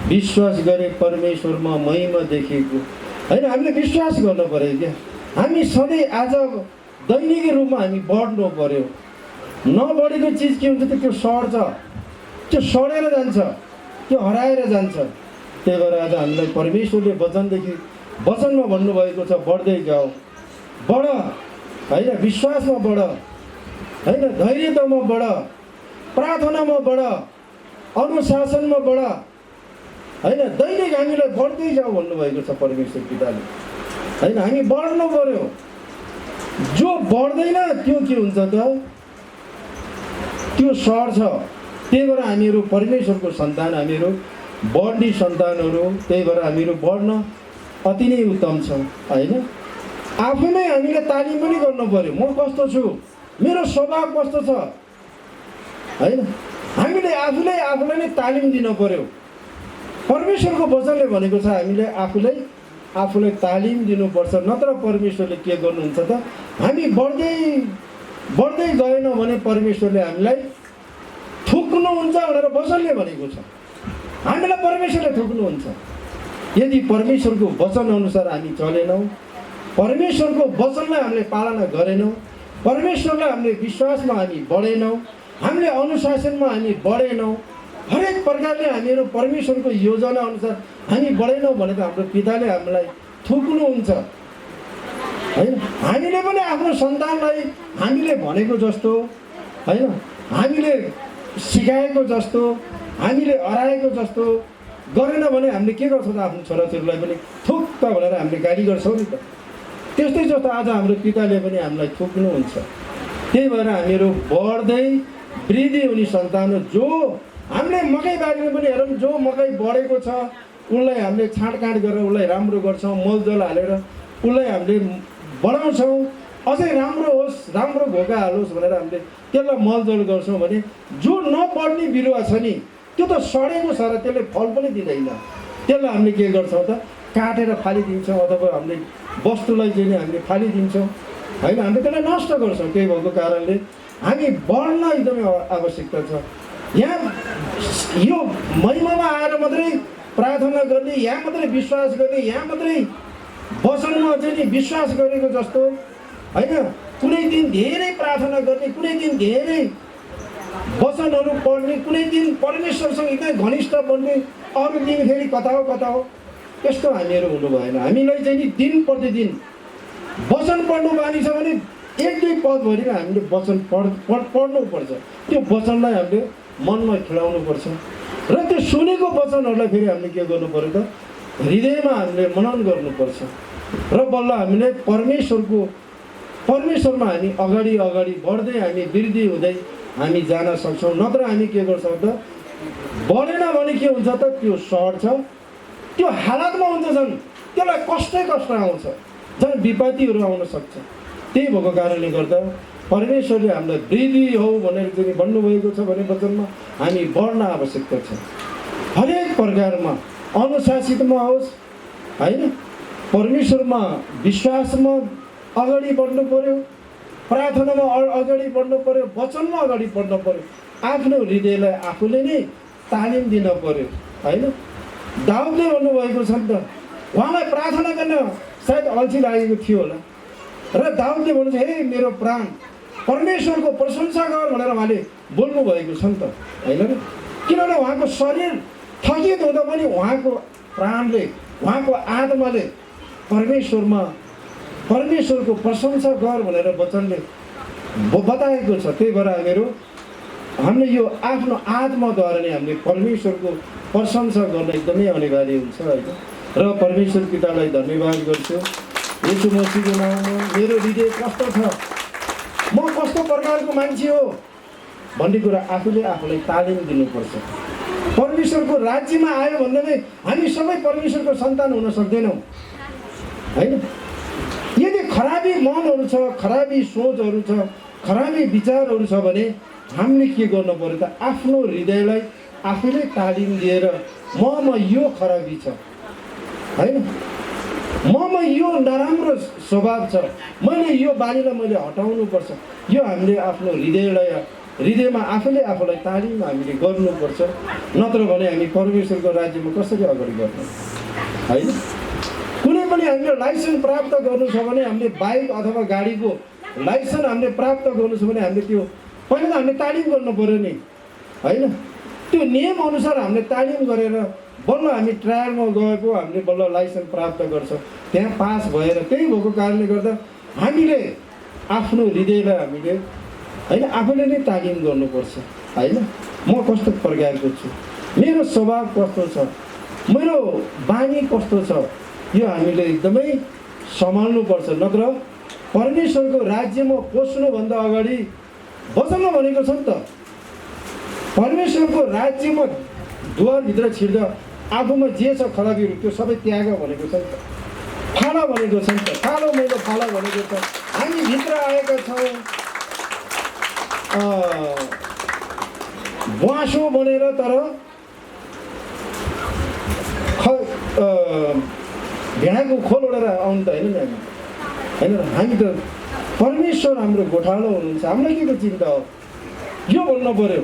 Speaker 4: विश्वास गरे परमेश्वरमा महिमा देखेको होइन। हामीले विश्वास गर्नु पऱ्यो क्या। हामी सधैँ आज दैनिक रूपमा हामी बढ्नु पऱ्यो। नबढेको चिज के हुन्छ त्यो सर्छ, त्यो सडेर जान्छ, त्यो हराएर जान्छ। त्यही भएर आज हामीलाई परमेश्वरले वचनमा भन्नुभएको छ, बढ्दै जाऊ, बढ होइन, विश्वासमा बढ होइन, धैर्यतामा बढ, प्रार्थनामा बढ, अनुशासनमा बढ होइन। दैनिक हामीलाई बढ्दै जाऊ भन्नुभएको छ परमेश्वर पिताले होइन। हामी बढ्नु पर्यो। जो बढ्दैन त्यो के हुन्छ त, त्यो सर्छ। त्यही भएर हामीहरू परमेश्वरको सन्तान, हामीहरू बढ्ने सन्तानहरू। त्यही भएर हामीहरू बढ्न अति नै उत्तम छ होइन। आफू नै हामीले तालिम पनि गर्नु पर्यो। म कस्तो छु, मेरो स्वभाव कस्तो छ होइन। हामीले आफूलाई नै तालिम दिन पर्यो। परमेश्वरको वचनले भनेको छ हामीले आफूलाई तालिम दिनुपर्छ। नत्र परमेश्वरले के गर्नुहुन्छ त, हामी बढ्दै गएन भने परमेश्वरले हामीलाई थुक्नुहुन्छ भनेर वचनले भनेको छ। हामीलाई परमेश्वरले थुक्नुहुन्छ यदि परमेश्वरको वचन अनुसार हामी चलेनौँ, परमेश्वरको वचनलाई हामीले पालना गरेनौँ, परमेश्वरलाई हामीले विश्वासमा हामी बढेनौँ, हामीले अनुशासनमा हामी बढेनौँ, हरेक प्रकारले हामीहरू परमेश्वरको योजना अनुसार हामी बढेनौँ भने त हाम्रो पिताले हामीलाई थुक्नुहुन्छ होइन। हामीले पनि आफ्नो सन्तानलाई हामीले भनेको जस्तो होइन, हामीले सिकाएको जस्तो, हामीले हराएको जस्तो गरेन भने हामीले के गर्छौँ त, आफ्नो छोराछोरीलाई पनि थुक्क भनेर हामीले गाली गर्छौँ नि त। त्यस्तै जस्तो आज हाम्रो पिताले पनि हामीलाई थुक्नुहुन्छ। त्यही भएर हामीहरू बढ्दै वृद्धि हुने सन्तान हो। जो हामीले मकै बारीमा पनि हेरौँ, जो मकै बढेको छ उसलाई हामीले छाँटकाँट गरेर उसलाई राम्रो गर्छौँ, मलजल हालेर उसलाई हामीले बढाउँछौँ। अझै राम्रो होस्, राम्रो घोका हालोस् भनेर हामीले त्यसलाई मलजल गर्छौँ भने जो नबढ्ने बिरुवा छ नि त्यो त सडेको छ र त्यसले फल पनि दिँदैन। त्यसलाई हामीले के गर्छौँ त, काटेर फालिदिन्छौँ अथवा हामीले वस्तुलाई चाहिँ नि हामीले फालिदिन्छौँ होइन। हामीले त्यसलाई नष्ट गर्छौँ। त्यही भएको कारणले हामी बढ्न एकदमै आवश्यकता छ। यहाँ यो महिमामा आएर मात्रै प्रार्थना गर्ने, यहाँ मात्रै विश्वास गर्ने, यहाँ मात्रै वचनमा चाहिँ नि विश्वास गरेको जस्तो होइन, कुनै दिन धेरै प्रार्थना गर्ने, कुनै दिन धेरै वचनहरू पढ्ने, कुनै दिन परमेश्वरसँग एकदमै घनिष्ठ बन्ने, अरू दिन फेरि कता हो त्यस्तो हामीहरू हुनु भएन। हामीलाई चाहिँ नि दिन प्रतिदिन वचन पढ्नु बानी छ भने 1-2 पदभरि हामीले वचन पढ्नुपर्छ। त्यो वचनलाई हामीले मनमा खेलाउनुपर्छ र त्यो सुनेको वचनहरूलाई फेरि हामीले के गर्नु पर्यो त, हृदयमा हामीले मनन गर्नुपर्छ र बल्ल हामीले परमेश्वरमा हामी अगाडि बढ्दै हामी वृद्धि हुँदै हामी जान सक्छौँ। नत्र हामी के गर्छौँ त, बढेन भने के हुन्छ त, त्यो सर्छ, त्यो हालतमा हुन्छ, झन् त्यसलाई कष्ट आउँछ, झन् विपत्तिहरू आउन सक्छ। त्यही भएको कारणले गर्दा परमेश्वरले हामीलाई वृद्धि हो भनेर चाहिँ भन्नुभएको छ भने वचनमा हामी बढ्न आवश्यकता छ। हरेक प्रकारमा अनुशासितमा होस् होइन, परमेश्वरमा विश्वासमा अगाडि बढ्नु पर्यो, प्रार्थनामा अगाडि बढ्नु पर्यो, वचनमा अगाडि बढ्नु पर्यो। आफ्नो हृदयलाई आफूले नै तालिम दिन पर्यो होइन। दाउदले भन्नुभएको छ नि त, उहाँलाई प्रार्थना गर्न सायद अल्छी लागेको थियो होला र दाउदले भन्नुहुन्छ, हे मेरो प्राण परमेश्वरको प्रशंसा गर भनेर उहाँले बोल्नु भएको छ नि त होइन र। किनभने उहाँको शरीर थकित हुँदा पनि उहाँको प्राणले, उहाँको आत्माले परमेश्वरको प्रशंसा गर भनेर वचनले बताएको छ। त्यही भएर हामीले यो आफ्नो आत्माद्वारा नै हामीले परमेश्वरको प्रशंसा गर्न एकदमै अनिवार्य हुन्छ होइन। र परमेश्वर पितालाई धन्यवाद गर्छु। येशू मसीहको नाममा मेरो हृदय कस्तो छ, म कस्तो प्रकारको मान्छे हो भन्ने कुरा आफूलाई तालिम दिनुपर्छ। परमेश्वरको राज्यमा आयो भन्दै हामी सबै परमेश्वरको सन्तान हुन सक्दैनौँ होइन। यदि खराबी मनहरू छ, खराबी सोचहरू छ, खराबी विचारहरू छ भने हामीले के गर्नु पर्यो त, आफ्नो हृदयलाई आफैले तालिम दिएर ममा यो खराबी छ, होइन ममा यो नराम्रो स्वभाव छ, मैले यो बानीलाई मैले हटाउनुपर्छ। यो हामीले आफ्नो हृदयमा आफूले आफूलाई तालिम हामीले गर्नुपर्छ, नत्र भने हामी परमेश्वरको राज्यमा कसरी अगाडि बढ्नु होइन। कुनै पनि हामीले लाइसेन्स प्राप्त गर्नु छ भने, हामीले बाइक अथवा गाडीको लाइसेन्स हामीले प्राप्त गर्नु छ भने हामीले त्यो पहिला त हामीले तालिम गर्नु पऱ्यो नि होइन। त्यो नियम अनुसार हामीले तालिम गरेर बल्ल हामी ट्रायलमा गएको हामीले बल्ल लाइसेन्स प्राप्त गर्छौँ, त्यहाँ पास भएर। त्यही भएको कारणले गर्दा हामीले आफ्नो हृदयलाई हामीले होइन आफूले नै तालिम गर्नुपर्छ होइन। म कस्तो प्रकारको छु, मेरो स्वभाव कस्तो छ, मेरो बानी कस्तो छ, यो हामीले एकदमै सम्हाल्नुपर्छ। नत्र परमेश्वरको राज्यमा पस्नुभन्दा अगाडि वचनमा भनेको छ नि त, परमेश्वरको राज्यमा द्वारभित्र छिर्दा आफूमा जे छ खराबीहरू त्यो सबै त्याग भनेको छ नि त, फाला भनेको छ नि त, कालो मैलो फाला भनेको छ। हामी भित्र आएका छौँ ब्वासो बनेर, तर भेडाको खोल ओढेर आउनु त होइन नि हामी होइन। हामी त परमेश्वर हाम्रो गोठालो हुनुहुन्छ, हामीलाई के को चिन्ता हो यो भन्नु पऱ्यो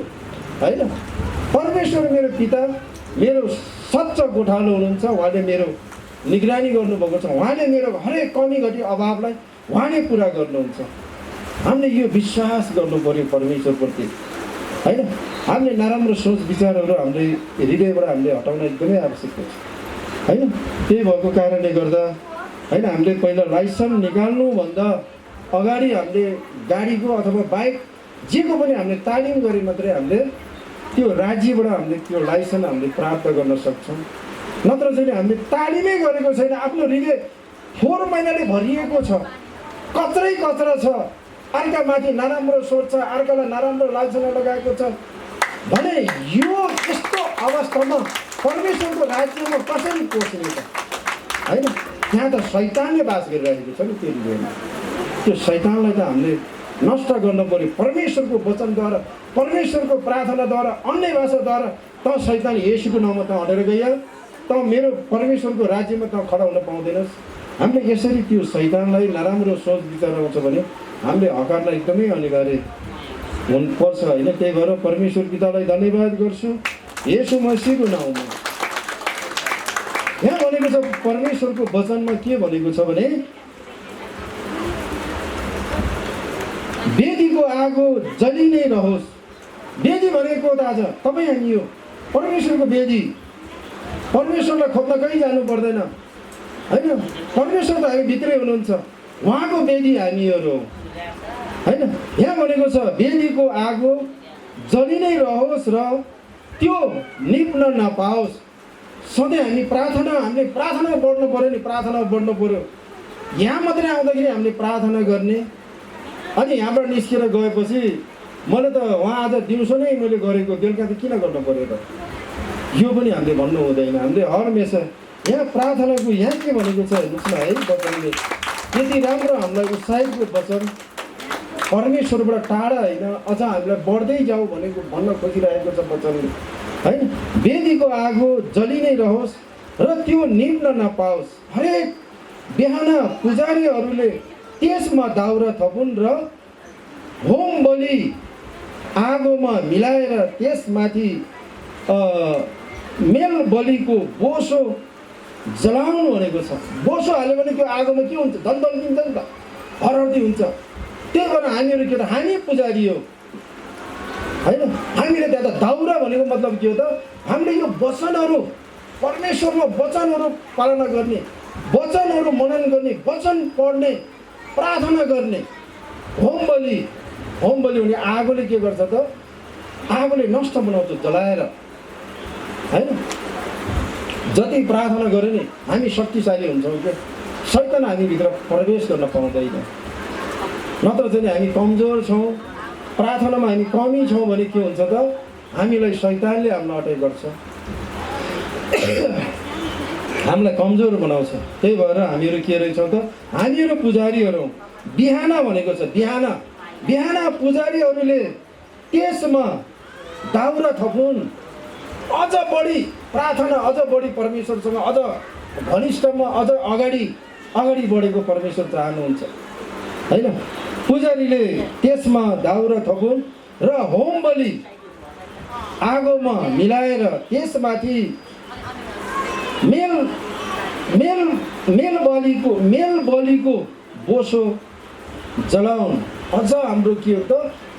Speaker 4: होइन। परमेश्वर मेरो पिता मेरो सच्चा गोठालो हुनुहुन्छ, उहाँले मेरो निगरानी गर्नुभएको छ, उहाँले मेरो हरेक कमी घटी अभावलाई उहाँले पुरा गर्नुहुन्छ। हामीले यो विश्वास गर्नु पऱ्यो परमेश्वरप्रति होइन। हामीले नराम्रो सोच विचारहरू हामीले हृदयबाट हामीले हटाउन एकदमै आवश्यक छ होइन। त्यही भएको कारणले गर्दा होइन हामीले पहिला लाइसेन्स निकाल्नुभन्दा अगाडि हामीले गाडीको अथवा बाइक जेको पनि हामीले तालिम गरे मात्रै हामीले त्यो राज्यबाट हामीले त्यो लाइसेन्स हामीले प्राप्त गर्न सक्छौँ। नत्र चाहिँ हामीले तालिमै गरेको छैन, आफ्नो हृदय फोहोर मैलाले भरिएको छ, कचरै कचरा छ, अर्कामाथि नराम्रो सोच छ, अर्कालाई नराम्रो लालसा लगाएको छ भने यो यस्तो अवस्थामा परमेश्वरको राज्यमा कसरी पस्ने त होइन। त्यहाँ त शैतानले बास गरिरहेको छ नि त्यो हृदयमा। त्यो शैतानलाई त हामीले नष्ट गर्नु पऱ्यो परमेश्वरको वचनद्वारा, परमेश्वरको प्रार्थनाद्वारा, अन्य भाषाद्वारा। त शैतान येशूको नाममा त हटेर गइहाल, त मेरो परमेश्वरको राज्यमा त खडा हुन पाउँदैनस्। हामीले यसरी त्यो शैतानलाई नराम्रो सोच विचार आउँछ भने हामीले हकार्न एकदमै अनिवार्य हुनुपर्छ होइन। त्यही भएर परमेश्वर पितालाई धन्यवाद गर्छु येशू मसीहको नाउँमा। यहाँ भनेको छ परमेश्वरको वचनमा के भनेको छ भने वेदीको आगो जलि नै रहोस्। वेदी भनेको त आज तपाईँ हामी हो, परमेश्वरको वेदी। परमेश्वरलाई खोज्न कहीँ जानु पर्दैन होइन। परमेश्वर त हामी भित्रै हुनुहुन्छ, उहाँको वेदी हामीहरू होइन। यहाँ भनेको छ वेदीको आगो जलि नै रहोस् र त्यो निप्न नपाओस्। सधैँ हामीले प्रार्थना बढ्नु पऱ्यो नि, प्रार्थना बढ्नु पऱ्यो। यहाँ मात्रै आउँदाखेरि हामीले प्रार्थना गर्ने, अनि यहाँबाट निस्केर गएपछि मैले त उहाँ आज दिउँसो नै मैले गरेको बेलुका त किन गर्नु पऱ्यो त, यो पनि हामीले भन्नु हुँदैन। हामीले हमेसा यहाँ प्रार्थनाको यहाँ के भनेको छ हेर्नुहोस् न है, वचनले यति राम्रो हामीलाई उत्साहितको वचन, परमेश्वरबाट टाढा होइन अझ हामीलाई बढ्दै जाऊ भनेको भन्न खोजिरहेको छ वचनले होइन। वेदीको आगो जलि नै रहोस् र त्यो निप्न नपाओस्। हरेक बिहान पुजारीहरूले त्यसमा दाउरा थपुन् र होम बलि आगोमा मिलाएर त्यसमाथि मेल बलिको बोसो जलाउनु भनेको छ। बोसो हाल्यो भने त्यो आगोमा के हुन्छ, दलदलिन्छ नि त, हरहर्दी हुन्छ। त्यही भएर हामीहरू के त हामी पुजारी हो होइन। हामीले त्यहाँ त दाउरा भनेको मतलब के हो त, हामीले यो वचनहरू परमेश्वरको वचनहरू पालना गर्ने, वचनहरू मनन गर्ने, वचन पढ्ने, प्रार्थना गर्ने। होम बलि भने आगोले के गर्छ त, आगोले नष्ट बनाउँछ जलाएर होइन। जति प्रार्थना गरे नि हामी शक्तिशाली हुन्छौँ क्या, शैतान हामीभित्र प्रवेश गर्न पाउँदैन। नत्र चाहिँ हामी कमजोर छौँ, प्रार्थनामा हामी कमी छौँ भने के हुन्छ त, हामीलाई शैतानले हामीलाई अट्याक गर्छ, हामीलाई कमजोर बनाउँछ। त्यही भएर हामीहरू के रहेछौँ त, हामीहरू पुजारीहरू बिहान भनेको छ, बिहान पुजारीहरूले त्यसमा दाउरा थपुन्, अझ बढी प्रार्थना अझ बढी परमेश्वरसँग अझ घनिष्ठमा अझ अगाडि बढेको परमेश्वर चाहनुहुन्छ होइन। पुजारीले त्यसमा दाउरा थपुन् र होम बलि आगोमा मिलाएर त्यसमाथि मेल बलिको बोसो जलाउन्। अझ हाम्रो के हो त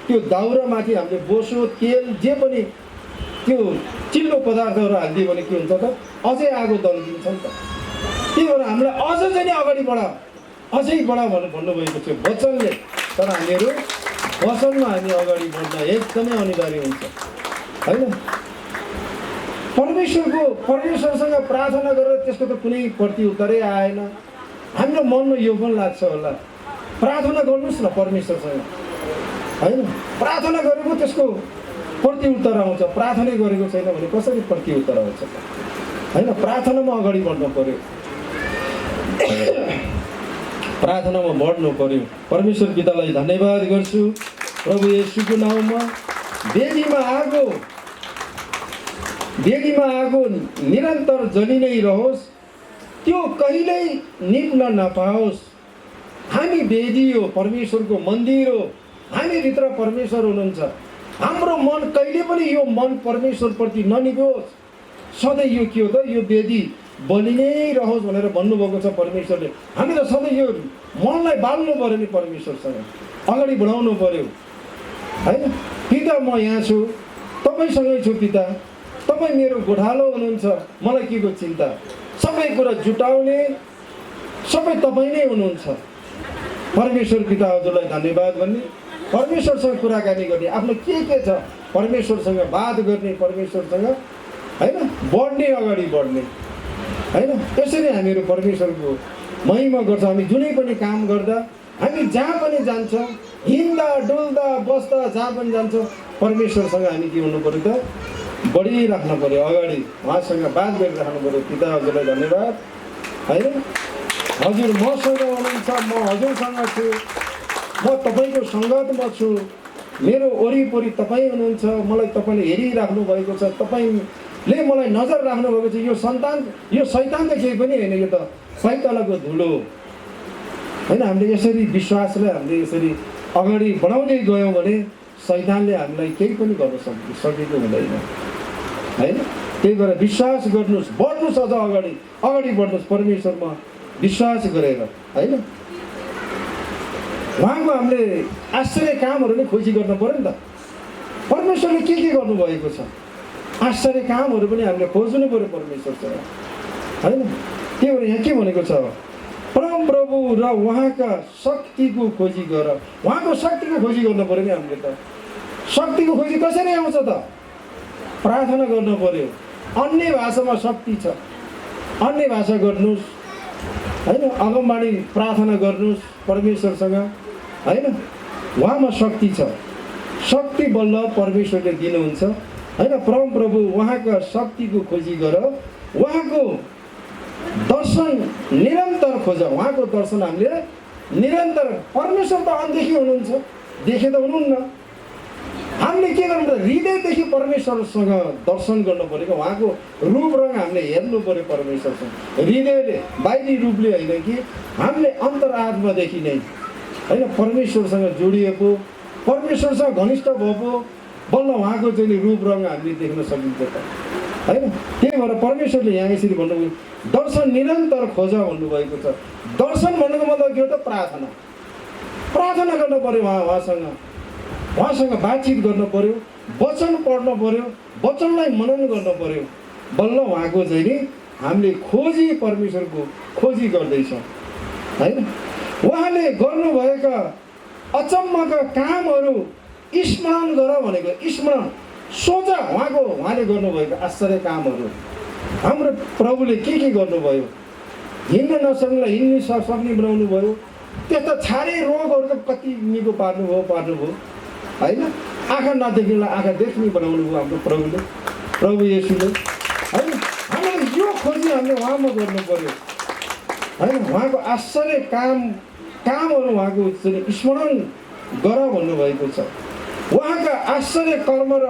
Speaker 4: त्यो दाउरामाथि हामीले बोसो तेल जे पनि त्यो चिल्लो पदार्थहरू हालिदियो भने के हुन्छ त अझै आगो दल्किन्छ नि त। त्यही भएर हामीलाई अझ चाहिँ नि अगाडि बढा अझै बढा भनेर भन्नुभएको थियो वचनले। तर हामीहरू वचनमा हामी अगाडि बढ्न एकदमै अनिवार्य हुन्छ होइन। परमेश्वरसँग प्रार्थना गरेर त्यसको त कुनै प्रत्युत्तरै आएन। हाम्रो मनमा यो पनि लाग्छ होला प्रार्थना गर्नुहोस् न परमेश्वरसँग होइन। प्रार्थना गरेको त्यसको प्रत्युत्तर आउँछ, प्रार्थना गरेको छैन भने कसरी प्रत्युत्तर आउँछ होइन। प्रार्थनामा अगाडि बढ्नु पर्यो, प्रार्थनामा बढ्नु पर्यो। परमेश्वर पितालाई धन्यवाद गर्छु प्रभु येशूको नाउँमा। वेदीमा आगो निरन्तर जलि नै रहोस्, त्यो कहिल्यै निप्न नपाओस्। हामी वेदी हो, परमेश्वरको मन्दिर हो, हामीभित्र परमेश्वर हुनुहुन्छ। हाम्रो मन कहिले पनि यो मन परमेश्वरप्रति ननिभोस्। सधैँ यो के हो त यो वेदी बलि नै रहोस् भनेर भन्नुभएको छ परमेश्वरले। हामी त सधैँ यो मनलाई बाल्नु पऱ्यो नि, परमेश्वरसँग अगाडि बढाउनु पऱ्यो होइन। पिता म यहाँ छु, तपाईँसँगै छु पिता, तपाईँ मेरो गोठालो हुनुहुन्छ, मलाई के को चिन्ता। सबै कुरा जुटाउने सबै तपाईँ नै हुनुहुन्छ। परमेश्वर पिता हजुरलाई धन्यवाद भन्ने, परमेश्वरसँग कुराकानी गर्ने, आफ्नो के छ परमेश्वरसँग बात गर्ने, परमेश्वरसँग होइन बढ्ने, अगाडि बढ्ने होइन। यसरी हामीहरू परमेश्वरको महिमा गर्छौँ। हामी जुनै पनि काम गर्दा, हामी जहाँ पनि जान्छौँ, हिँड्दा डुल्दा बस्दा जहाँ पनि जान्छौँ, परमेश्वरसँग हामी के हुनु पऱ्यो त बढिराख्नु पऱ्यो, अगाडि उहाँसँग बात गरिराख्नु पऱ्यो। पिता हजुरलाई धन्यवाद होइन। हजुर मसँग हुनुहुन्छ, म हजुरसँग छु, म तपाईँको सङ्गतमा छु, मेरो वरिपरि तपाईँ हुनुहुन्छ, मलाई तपाईँले हेरिराख्नु भएको छ, तपाईँले मलाई नजर राख्नु भएको छ। यो शैतान त केही पनि होइन, यो त पैतालाको धुलो होइन। हामीले यसरी विश्वासलाई हामीले यसरी अगाडि बढाउँदै गयौँ भने शैतानले हामीलाई केही पनि गर्न सकेको हुँदैन होइन। त्यही भएर विश्वास गर्नुहोस्, बढ्नुहोस्, अझ अगाडि बढ्नुहोस् परमेश्वरमा विश्वास गरेर होइन। उहाँको हामीले आश्चर्य कामहरू नै खोजी गर्नु पऱ्यो नि त। परमेश्वरले के गर्नुभएको छ आश्चर्य कामहरू पनि हामीले खोज्नु पऱ्यो परमेश्वरसँग होइन। त्यही भएर यहाँ के भनेको छ, परम प्रभु र उहाँका शक्तिको खोजी गर। उहाँको शक्तिको खोजी गर्नु पऱ्यो नि हामीले त। शक्तिको खोजी कसरी आउँछ त? प्रार्थना गर्नु पऱ्यो। अन्य भाषामा शक्ति छ, अन्य भाषा गर्नुहोस् होइन। अगमबाणी प्रार्थना गर्नुहोस् परमेश्वरसँग होइन। उहाँमा शक्ति छ, शक्ति बल्ल परमेश्वरले दिनुहुन्छ होइन। परम प्रभु उहाँका शक्तिको खोजी गर, उहाँको दर्शन निरन्तर खोज। उहाँको दर्शन हामीले निरन्तर, परमेश्वर त अनदेखि हुनुहुन्छ, देखे त हुनुहुन्न। हामीले के गर्नु पर्यो, हृदयदेखि परमेश्वरसँग दर्शन गर्नु पऱ्यो। उहाँको रूप रङ हामीले हेर्नु पऱ्यो परमेश्वरसँग, हृदयले, बाहिरी रूपले होइन कि हामीले अन्तरात्मादेखि नै होइन परमेश्वरसँग जोडिएको, परमेश्वरसँग घनिष्ठ भएको बल्ल उहाँको चाहिँ रूप रङ हामीले देख्न सकिन्छ त होइन। त्यही भएर परमेश्वरले यहाँ यसरी भन्नुभयो दर्शन निरन्तर खोज भन्नुभएको छ। दर्शन भन्नुको मतलब के हो त? प्रार्थना गर्नु पऱ्यो, उहाँसँग बातचित गर्नु पऱ्यो, वचन पढ्नु पऱ्यो, वचनलाई मनन गर्नु पऱ्यो, बल्ल उहाँको चाहिँ नि हामीले परमेश्वरको खोजी गर्दैछौँ होइन। उहाँले गर्नुभएका अचम्मका कामहरू स्मरण गर भनेको, स्मरण सोच उहाँले गर्नुभएको आश्चर्य कामहरू। हाम्रो प्रभुले के गर्नुभयो, हिँड्न नसक्नेलाई हिँड्न सक्ने बनाउनु भयो, त्यस्ता छाडे रोगहरू त कति निको पार्नुभयो होइन। आँखा नदेख्नेलाई आँखा देख्ने बनाउनु भयो हाम्रो प्रभु येशूले होइन। हामीले यो खोजी हामीले उहाँमा गर्नु पर्यो होइन। उहाँको आश्चर्य कामहरू उहाँको स्मरण गर भन्नुभएको छ। उहाँका आश्चर्य कर्म र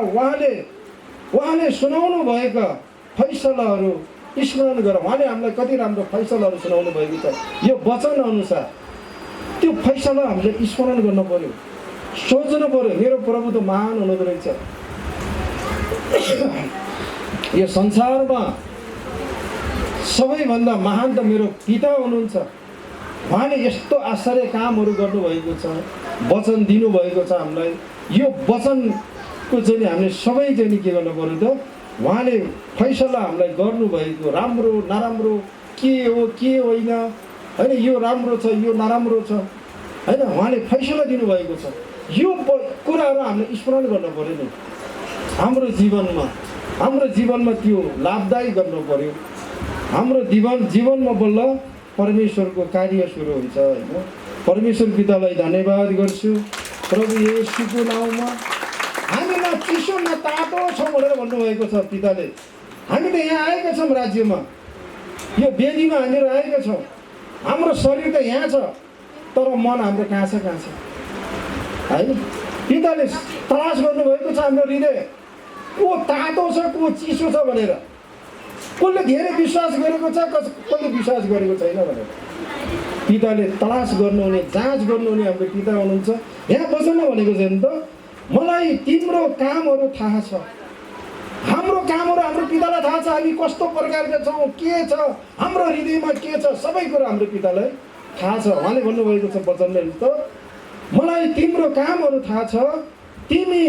Speaker 4: उहाँले सुनाउनु भएका
Speaker 5: फैसलाहरू स्मरण गर। उहाँले हामीलाई कति राम्रो फैसलाहरू सुनाउनु भएको छ। यो वचन अनुसार त्यो फैसला हामीले स्मरण गर्न पर्यो, सोच्नु पर्यो। मेरो प्रभु त महान हुनुहुँदो रहेछ। यो संसारमा सबैभन्दा महान त मेरो पिता हुनुहुन्छ। उहाँले यस्तो आश्चर्य कामहरू गर्नुभएको छ, वचन दिनुभएको छ हामीलाई। यो वचनको चाहिँ हामीले सबै चाहिँ के गर्नु पर्यो त, उहाँले फैसला हामीलाई गर्नुभएको, राम्रो नराम्रो के हो के होइन, होइन यो राम्रो छ यो नराम्रो छ, होइन उहाँले फैसला दिनुभएको छ। यो कुराहरू हामीले स्मरण गर्नु पर्यो नि हाम्रो जीवनमा त्यो लाभदायी गर्नु पर्यो। हाम्रो जीवनमा बल्ल परमेश्वरको कार्य सुरु हुन्छ होइन। परमेश्वर पितालाई धन्यवाद गर्छु प्रभु येशूको नाउँमा। हामी न चिसो न तातो छौँ भनेर भन्नुभएको छ पिताले। हामी त यहाँ आएका छौँ राज्यमा, यो वेदीमा हामीहरू आएका छौँ। हाम्रो शरीर त यहाँ छ, तर मन हाम्रो कहाँ छ होइन। पिताले तलास गर्नुभएको छ हाम्रो हृदय, को तातो छ को चिसो छ भनेर। कसले धेरै विश्वास गरेको छ, कसले विश्वास गरेको छैन भनेर पिताले तलास गर्नुहुने, जाँच गर्नुहुने हाम्रो पिता हुनुहुन्छ। यहाँ वचनमा भनेको छ नि त, मलाई तिम्रो कामहरू थाहा छ। हाम्रो कामहरू हाम्रो पितालाई थाहा छ। हामी कस्तो प्रकारका छौँ, के छ हाम्रो हृदयमा, के छ सबै कुरा हाम्रो पितालाई थाहा छ। उहाँले भन्नुभएको छ वचनले त, मलाई तिम्रो कामहरू थाहा छ। तिमी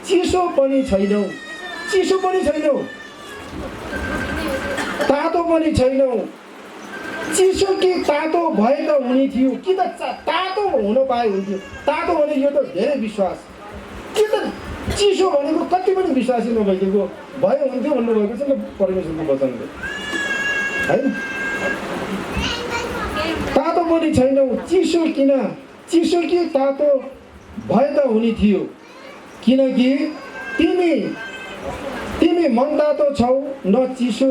Speaker 5: चिसो पनि छैनौ, तातो पनि छैनौ। चिसो कि तातो भए त हुने थियो, कि त तातो हुन पाए हुन्थ्यो। तातो भने यो त धेरै विश्वास, कि त चिसो भनेको कति पनि विश्वासी नभइदिएको भए हुन्थ्यो भन्नुभएको छ नि परमेश्वरको वचनले होइन। तातो पनि छैनौ, चिसो कि तातो भए त हुने थियो, किनकि तिमी मन तातो छौ, न चिसो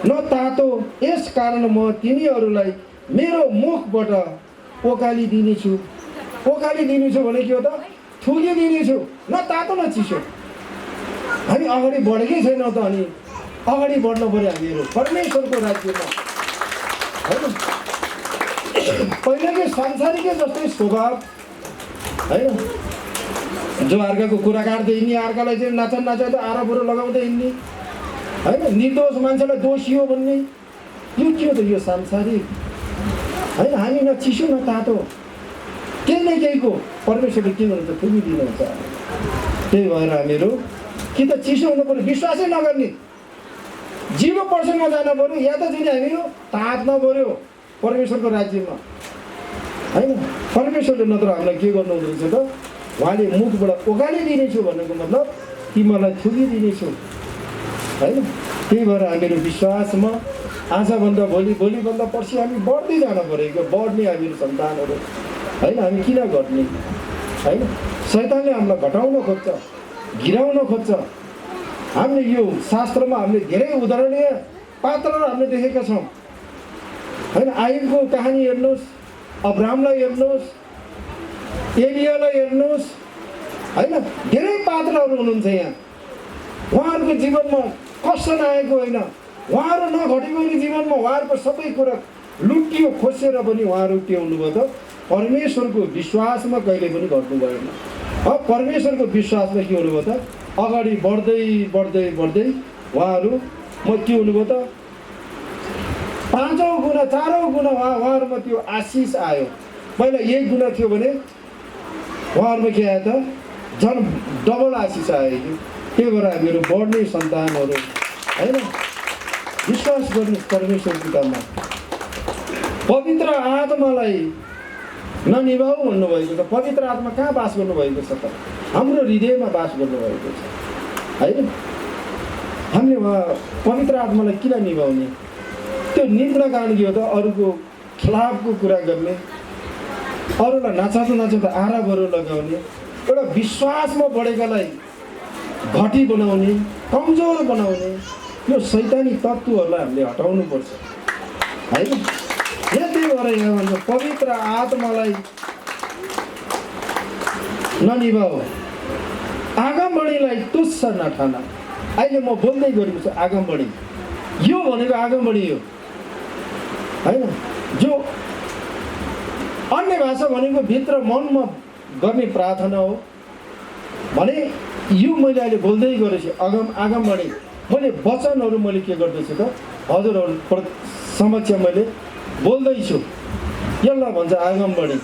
Speaker 5: न तातो। यस कारण म तिमीहरूलाई मेरो मुखबाट ओकालिदिनेछु भने के हो त, थुकिदिनेछु। न तातो न चिसो। हामी अगाडि बढेकै छैनौँ त, अनि अगाडि बढ्नु पऱ्यो हामीहरू परमेश्वरको राज्यमा होइन। पहिलाकै संसारिकै जस्तै स्वभाव होइन, जो अर्काको कुरा काट्दै हिँड्ने, अर्कालाई चाहिँ नाचा त आरोपहरू लगाउँदै हिँड्ने होइन, निर्दोष मान्छेलाई दोषी हो भन्ने, यो के हो त, यो सांसारिक होइन। हामी न चिसो न तातो, केही न केहीको परमेश्वरले के गर्नुहुन्छ, थुकिदिनुहुन्छ। त्यही भएर हामीहरू कि त चिसो हुनु पऱ्यो, विश्वासै नगर्ने, 0%मा जानु पऱ्यो, या त चाहिँ हामीहरू तात्नु पऱ्यो परमेश्वरको राज्यमा होइन। परमेश्वरले नत्र हामीलाई के गर्नुहुँदो रहेछ त, उहाँले मुखबाट ओगालिदिनेछु भनेको मतलब तिमीलाई थुकिदिनेछु होइन। त्यही भएर हामीहरू विश्वासमा आजभन्दा भोलिभन्दा पर्सि हामी बढ्दै जानु पऱ्यो। बढ्ने हामीहरू सन्तानहरू होइन, हामी किन घट्ने होइन। शैतानले हामीलाई घटाउन खोज्छ, गिराउन खोज्छ। हामीले यो शास्त्रमा हामीले धेरै उदाहरणीय पात्रहरू हामीले देखेका छौँ होइन। आयुबको कहानी हेर्नुहोस्, अब्राहमलाई हेर्नुहोस्, एलियालाई हेर्नुहोस् होइन। धेरै पात्रहरू हुनुहुन्छ यहाँ। उहाँहरूको जीवनमा कष्ट नआएको होइन, उहाँहरू नघटेको होइन जीवनमा। उहाँहरूको सबै कुरा लुटियो खोसेर पनि उहाँहरू के हुनुभयो त, परमेश्वरको विश्वासमा कहिले पनि घट्नु भएन। अब परमेश्वरको विश्वासमा के हुनुभयो त, अगाडि बढ्दै उहाँहरू के हुनुभयो त, 5 गुणा 4 गुणा उहाँहरूमा त्यो आशिष आयो। पहिला 1 गुणा थियो भने उहाँहरूमा के आयो त, झन् डबल आशिष आयो कि। त्यही भएर हामीहरू बढ्ने सन्तानहरू होइन। विश्वास गर्नु परमेश्वर पितामा। पवित्र आत्मालाई ननिभाऊ भन्नुभएको छ। पवित्र आत्मा कहाँ बास गर्नुभएको छ त, हाम्रो हृदयमा बास गर्नुभएको छ होइन। हामीले उहाँ पवित्र आत्मालाई किन निभाउने, त्यो निम्न कारण के हो त, अरूको खिलाफको कुरा गर्ने, अरूलाई नाचाउँदा आरोपहरू लगाउने, एउटा विश्वासमा बढेकालाई घटी बनाउने, कमजोर बनाउने, यो शैतानी तत्त्वहरूलाई हामीले हटाउनुपर्छ होइन। त्यही भएर यहाँ भन्छ पवित्र आत्मालाई ननिभाऊ, आगमबढीलाई तुच्छ नठान। अहिले म बोल्दै गरेको छु आगमबढी। यो भनेको आगमबढी हो होइन। जो अन्य भाषा भनेको भित्र मनमा गर्ने प्रार्थना हो भने यो मैले अहिले बोल्दै गरेछु आगमबढी। मैले वचनहरू मैले के गर्दैछु त हजुरहरू समक्ष मैले बोल्दैछु, यसलाई भन्छ आगमबढी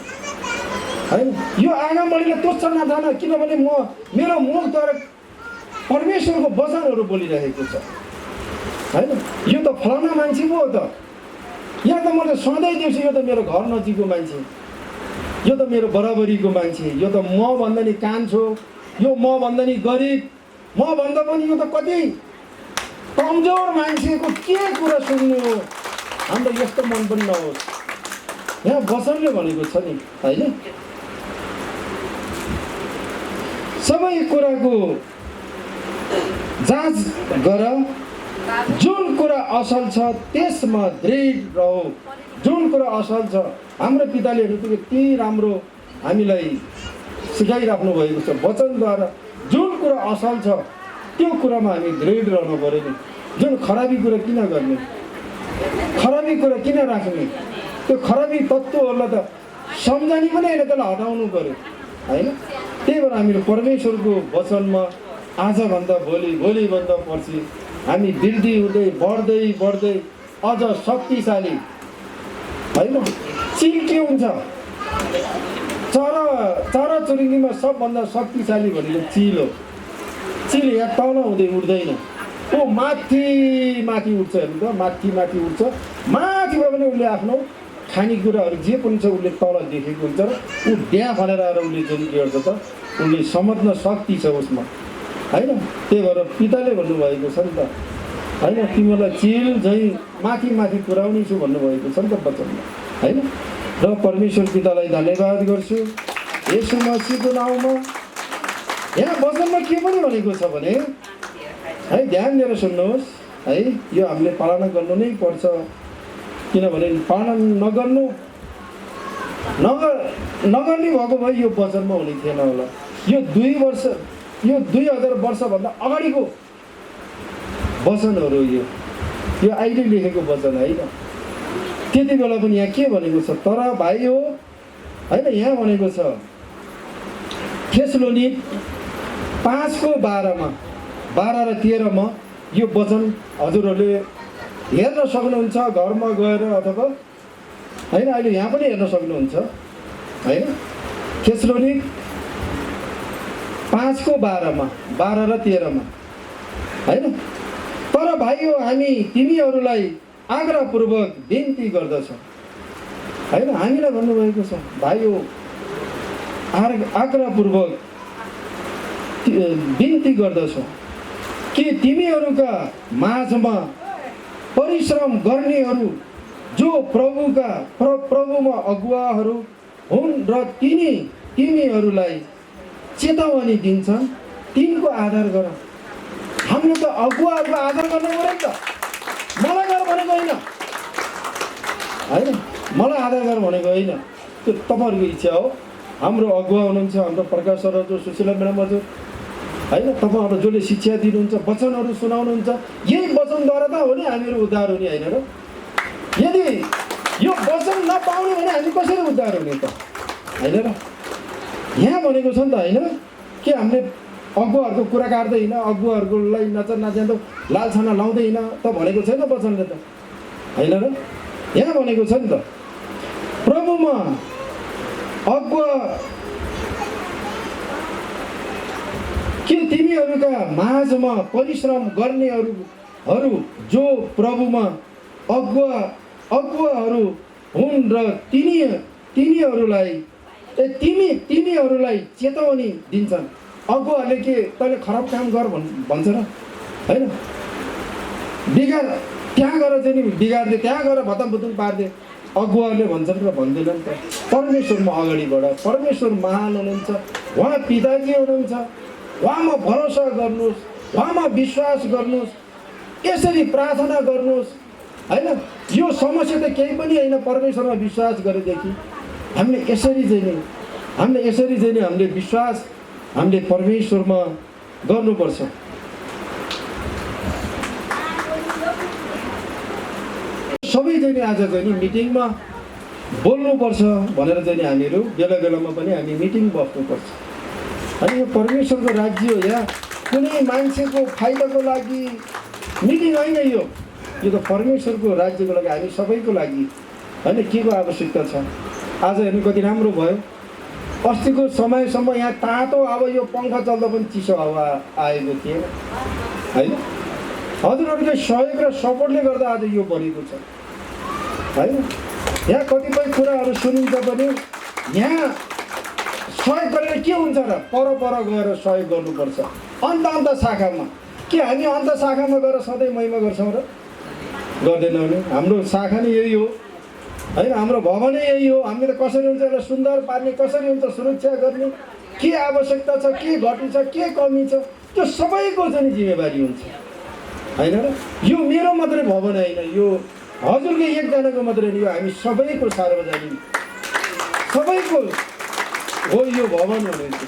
Speaker 5: होइन। यो आगमबढीलाई तोच्छ नजान, किनभने मेरो मुखद्वारा परमेश्वरको वचनहरू बोलिरहेको छ होइन। यो त फलाना मान्छे पो हो त, यहाँ त म त सधैँ देख्छु, यो त मेरो घर नजिकको मान्छे, यो त मेरो बराबरीको मान्छे, यो त म भन्दा नि कान्छो, यो म भन्दा नि गरिब, म भन्दा पनि यो त कति कमजोर मान्छेको के कुरा सुन्नु हो। हाम्रो यस्तो मन पनि नहोस्, यहाँ वचनले भनेको छ नि होइन। सबै कुराको जाँच गर, जुन कुरा असल छ त्यसमा दृढ रहो। जुन कुरा असल छ, हाम्रो पिताले यति राम्रो हामीलाई सिकाइराख्नु भएको छ वचनद्वारा। जुन कुरा असल छ त्यो कुरामा हामी दृढ रहनु पऱ्यो नि। जुन खराबी कुरा किन गर्ने, खराबी कुरा किन राख्ने, त्यो खराबी तत्त्वहरूलाई त सम्झनी पनि होइन, त्यसलाई हटाउनु पऱ्यो होइन। त्यही भएर हामीले परमेश्वरको वचनमा आजभन्दा भोलि, भोलिभन्दा पर्सि हामी वृद्धि हुँदै बढ्दै बढ्दै अझ शक्तिशाली होइन। चिल के हुन्छ, चराचुरुङ्गीमा सबभन्दा शक्तिशाली भनेको चिल हो। चिल यहाँ तल हुँदै उठ्दैन, ऊ माथि माथि उठ्छ। हेर्नु त माथि माथि उठ्छ, माथिबाट पनि उसले आफ्नो खानेकुराहरू जे पनि छ उसले तल देखेको हुन्छ र ऊ बिहा फलेर आएर उसले जुन के गर्छ त उसले समझ्न शक्ति छ उसमा होइन। त्यही भएर पिताले भन्नुभएको छ नि त होइन, तिमीहरूलाई चिल झैँ माथि माथि पुर्याउने छु भन्नुभएको छ नि त वचनमा होइन। र परमेश्वर पितालाई धन्यवाद गर्छु येशू मसीहको नाउँमा। यहाँ वचनमा के पनि भनेको छ भने है, ध्यान दिएर सुन्नुहोस् है, यो हामीले पालना गर्नु नै पर्छ। किनभने पालन नगर्ने भएको भए यो वचनमा हुने थिएन होला। यो 2000 वर्षभन्दा अगाडिको वचनहरू, यो अहिले लेखेको वचन होइन। त्यति बेला पनि यहाँ के भनेको छ, तर भाइ हो होइन। यहाँ भनेको छ थेसलोनिक 5:12 र 13 यो वचन हजुरहरूले हेर्न सक्नुहुन्छ घरमा गएर अथवा होइन, अहिले यहाँ पनि हेर्न सक्नुहुन्छ होइन। थेसलोनिक 5:12 र 13 होइन। तर भाइ हो हामी तिमीहरूलाई आग्रहपूर्वक बिन्ती गर्दछौँ होइन। हामीलाई भन्नुभएको छ भाइ हो आग्रहपूर्वक बिन्ती गर्दछौँ कि तिमीहरूका माझमा परिश्रम गर्नेहरू जो प्रभुमा अगुवाहरू हुन् र तिनीहरूलाई चेतावनी दिन्छन्, तिनको आदर गर। हामीले त अगुवाहरूको आदर गर्नु पऱ्यो नि त, मलाई गर भनेको होइन होइन, मलाई आदर गर भनेको होइन। त्यो तपाईँहरूको इच्छा हो। हाम्रो अगुवा हुनुहुन्छ हाम्रो प्रकाश सर हजुर, सुशीला म्याडम हजुर होइन, तपाईँहरू जसले शिक्षा दिनुहुन्छ, वचनहरू सुनाउनुहुन्छ, यही वचनद्वारा त हो नि हामीहरू उद्धार हुने होइन र। यदि यो वचन नपाउने भने हामी कसरी उद्धार हुने त होइन र। यहाँ भनेको छ नि त होइन कि हामीले अगुवाहरूको कुरा काट्दैन, अगुवाहरूलाई नचाहिँदो लालछाना लाउँदैन त भनेको छैन वचनले त होइन र। यहाँ भनेको छ नि त प्रभुमा अगुवा कि तिमीहरूका माझमा परिश्रम गर्नेहरू जो प्रभुमा अगुवाहरू हुन् र तिनीहरूलाई चेतावनी दिन्छन्। अगुवाहरूले के तैँले खराब काम गर भन्छ र होइन, बिगार त्यहाँ गएर चाहिँ नि बिगार्दे, त्यहाँ गएर भतमभुतुम पार्दे अगुवाहरूले भन्छन् र भन्दैनन् त। परमेश्वरमा अगाडि बढ, परमेश्वर महान हुनुहुन्छ, उहाँ पिताजी हुनुहुन्छ, उहाँमा भरोसा गर्नुहोस्, उहाँमा विश्वास गर्नुहोस्, यसरी प्रार्थना गर्नुहोस् होइन। यो समस्या त केही पनि होइन, परमेश्वरमा विश्वास गरेदेखि हामीले यसरी चाहिँ नि हामीले विश्वास हामीले परमेश्वरमा गर्नुपर्छ। सबै चाहिँ नि आज चाहिँ नि मिटिङमा बोल्नुपर्छ भनेर चाहिँ नि हामीहरू बेला बेलामा पनि हामी मिटिङ बस्नुपर्छ। अनि यो परमेश्वरको राज्य हो, या कुनै मान्छेको फाइदाको लागि मिटिङ होइन यो त परमेश्वरको राज्यको लागि, हामी सबैको लागि होइन के को आवश्यकता छ। आज हेर्नु कति राम्रो भयो, अस्तिको समयसम्म यहाँ तातो, अब यो पङ्खा चल्दा पनि चिसो हावा आएको थिएन होइन। हजुरहरूको सहयोग र सपोर्टले गर्दा आज यो बनेको छ होइन। यहाँ कतिपय कुराहरू सुनिन्छ पनि, यहाँ सहयोग गरेर के हुन्छ र, पर गएर सहयोग गर्नुपर्छ अन्त शाखामा। के हामी अन्त शाखामा गएर सधैँ महिमा गर्छौँ र? गर्दैनौँ नि। हाम्रो शाखा नै यही हो होइन, हाम्रो भवनै यही हो। हामी त कसरी हुन्छ यसलाई सुन्दर पार्ने, कसरी हुन्छ सुरक्षा गर्ने, के आवश्यकता छ, के घटी छ, के कमी छ, त्यो सबैको चाहिँ जिम्मेवारी हुन्छ होइन र। यो मेरो मात्रै भवन होइन, यो हजुरको एकजनाको मात्रै होइन, यो हामी सबैको सार्वजनिक सबैको हो यो भवन हुनेछ।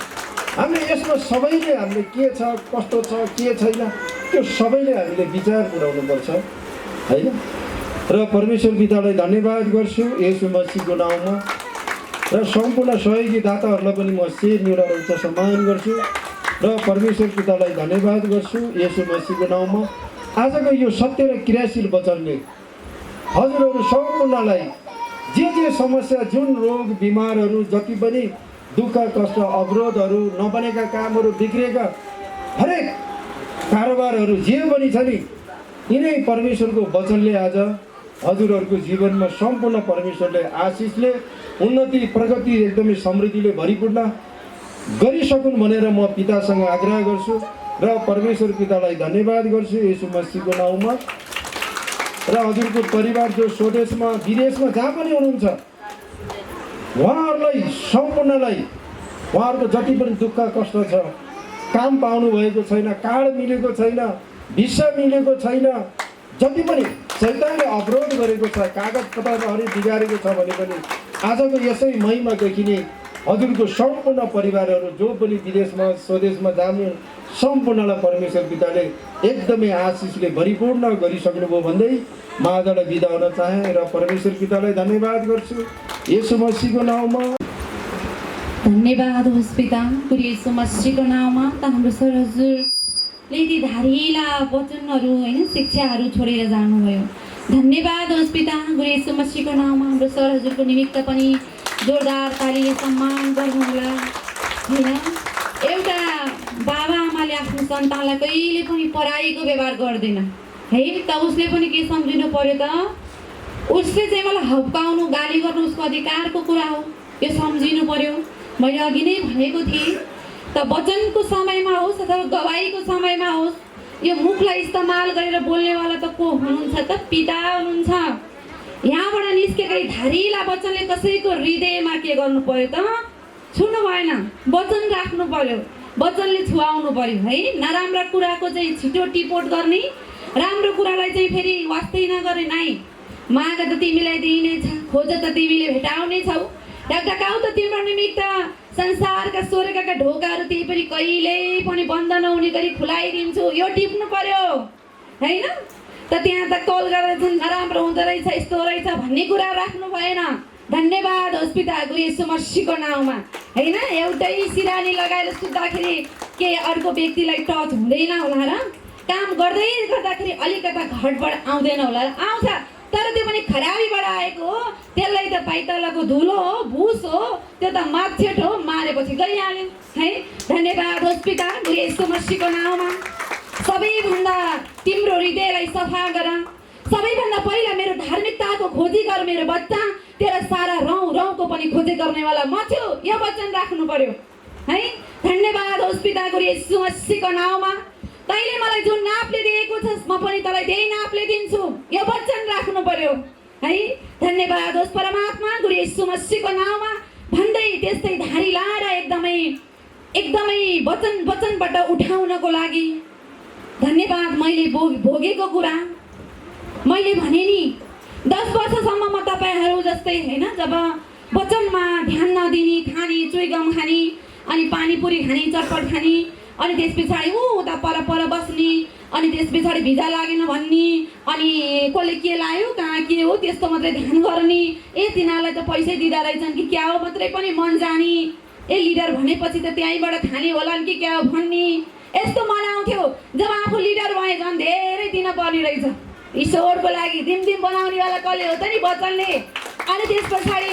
Speaker 5: हामीले यसमा सबैले हामीले के छ, कस्तो छ, के छैन, त्यो सबैले हामीले विचार पुर्याउनुपर्छ होइन। र परमेश्वर पितालाई धन्यवाद गर्छु येशू मसीहको नाउँमा, र सम्पूर्ण सहयोगी दाताहरूलाई पनि म शेर निहुरा उच्च सम्मान गर्छु, र परमेश्वर पितालाई धन्यवाद गर्छु येशू मसीहको नाउँमा। आजको यो सत्य र क्रियाशील वचनले हजुरहरू सम्पूर्णलाई जे समस्या, जुन रोग बिमारहरू, जति पनि दुःख कष्ट, अवरोधहरू, नबनेका कामहरू, बिग्रेका हरेक कारोबारहरू जे पनि छ नि, यिनै परमेश्वरको वचनले आज हजुरहरूको जीवनमा सम्पूर्ण परमेश्वरले आशिषले, उन्नति, प्रगति, एकदमै समृद्धिले भरिपूर्ण गरिसकुन् भनेर म पितासँग आग्रह गर्छु, र परमेश्वर पितालाई धन्यवाद गर्छु येशू मसीहको नाउँमा। र हजुरको परिवार जो स्वदेशमा, विदेशमा जहाँ पनि हुनुहुन्छ, उहाँहरूलाई सम्पूर्णलाई उहाँहरूको जति पनि दुःख कष्ट छ, काम पाउनु भएको छैन, कार्ड मिलेको छैन, भिसा मिलेको छैन, जति पनि शैतानले अवरोध गरेको छ, कागज पत्रहरू बिगारेको छ भने पनि आजको यसै महिमा देखिने हजुरको सम्पूर्ण परिवारहरू जो पनि विदेशमा स्वदेशमा जानु, सम्पूर्णलाई परमेश्वर पिताले एकदमै आशिषले भरिपूर्ण गरिसक्नुभयो भन्दै म आजलाई बिदा हुन चाहे, र परमेश्वर पितालाई धन्यवाद गर्छु येशू मसीहको नाउँमा।
Speaker 1: धन्यवाद होस् पिता, प्रभु येशू मसीहको नाउँमा। त हाम्रो सर हजुरले ती धारिला वचनहरू होइन, शिक्षाहरू छोडेर जानुभयो। धन्यवाद होस् पिता, प्रभु येशू मसीहको नाउँमा। हाम्रो सर हजुरको निमित्त पनि जोरदार तालीले सम्मान गर्नुहोला होइन। एउटा बाबा आमाले आफ्नो सन्तानलाई कहिले पनि पराईको व्यवहार गर्दैन है, त उसले पनि के सम्झिनु पर्यो त, उसले चाहिँ मलाई हप्काउनु, गाली गर्नु उसको अधिकारको कुरा हो, यो सम्झिनु पर्यो। मैले अघि नै भनेको थिएँ, त वचनको समयमा होस् अथवा गवाईको समयमा होस्, यो मुखलाई इस्तेमाल गरेर बोल्नेवाला त को हुनुहुन्छ त? पिता हुनुहुन्छ। यहाँबाट निस्केकै धारिला वचनले कसैको हृदयमा के गर्नु पर्यो त? छुनु भएन, वचन राख्नु पर्यो, वचनले छुवाउनु पर्यो है। नराम्रा कुराको चाहिँ छिटो टिपोट गर्ने, राम्रो कुरालाई चाहिँ फेरि वास्तै नगर्ने। नाइ माग त तिमीलाई दिइनेछ, खोज त तिमीले भेटाउने छौ, ढकढकाउ त तिम्रो निमित्त संसारका स्वर्गका ढोकाहरू त्यही पनि कहिल्यै पनि बन्द नहुने गरी खुलाइदिन्छु, यो टिप्नु पर्यो होइन। त त्यहाँ त कल गरेर चाहिँ नराम्रो हुँदो रहेछ, यस्तो रहेछ भन्ने कुरा राख्नु भएन। धन्यवाद होस् पिता, येशू मसीहको नाउँमा होइन। एउटै सिरानी लगाएर सुत्दाखेरि के अर्को व्यक्तिलाई टच हुँदैन होला र? काम गर्दै गर्दाखेरि अलिकता घटबड आउँदैन होला र? आउँछ, तर त्यो पनि खराबीबाट आएको हो, त्यसलाई त पाइतलाको धुलो हो, भुस हो, त्यो त माछेट हो, मारेपछि गइहाल्यो है। धन्यवाद होस् पिता, येशू मसीहको नाउँमा। सबैभन्दा तिम्रो हृदयलाई सफा गर, सबैभन्दा पहिला मेरो धार्मिकताको खोजी गर मेरो बच्चा, तेरा सारा रौँको पनि खोजी गर्नेवाला म छु, यो वचन राख्नु पर्यो है। धन्यवाद होस् पिताको येशू मसीहको नाउँमा। तैँले मलाई जुन नापले दिएको छस्, म पनि तँलाई त्यही नापले दिन्छु, यो वचन राख्नु पर्यो है। धन्यवाद होस् परमात्मा, येशू मसीहको नाउँमा। भन्दै त्यस्तै धारी लाएर एकदमै वचनबाट उठाउनको लागि धन्यवाद। मैले भोगेको कुरा मैले भने नि 10 वर्षसम्म म तपाईँहरू जस्तै होइन, जब वचनमा ध्यान नदिने, खाने चुइगम खाने, अनि पानीपुरी खाने, चटपट खाने, अनि त्यस पछाडि उता पर बस्ने अनि त्यस पछाडि भिजा लागेन भन्ने अनि कसले के लायो कहाँ के हो त्यस्तो मात्रै ध्यान गर्ने तिनीहरूलाई त पैसै दिँदा रहेछन् कि क्या हो मात्रै पनि मन जाने लिडर भनेपछि त त्यहीँबाट खाने होलान् कि क्या हो भन्ने यस्तो मन आउँथ्यो। जब आफू लिडर भए झन् धेरै दिन पर्ने रहेछ ईश्वरको लागि दिम बनाउनेवाला कसले हो त नि वचनले। अनि त्यस पछाडि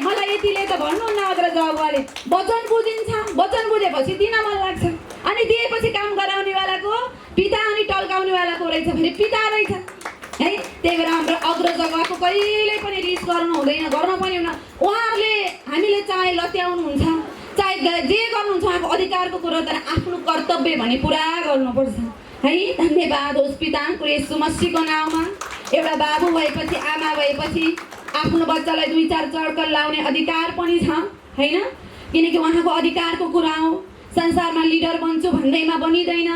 Speaker 1: मलाई यतिले त भन्नुहुन्न अग्रज अगुवाले वचन बुझिन्छ वचन बुझेपछि दिन मन लाग्छ अनि दिएपछि काम गराउनेवालाको पिता अनि टल्काउनेवालाको रहेछ फेरि पिता रहेछ है। त्यही भएर हाम्रो अग्रज अगुवाको कहिल्यै पनि रिस गर्नु हुँदैन गर्न पनि हुन्न। उहाँहरूले हामीले चाहे लत्याउनुहुन्छ चाहे जे गर्नुहुन्छ उहाँको अधिकारको कुरो तर आफ्नो कर्तव्य भने पुरा गर्नुपर्छ है। धन्यवाद होस् पिता येशू मसीहको नाउँमा। एउटा बाबु भएपछि आमा भएपछि आफ्नो बच्चालाई 2-4 चड्कल लाउने अधिकार पनि छ हैन, किनकि उहाँको अधिकारको कुरा हो। संसारमा लिडर बन्छु भन्दैमा बनिँदैन,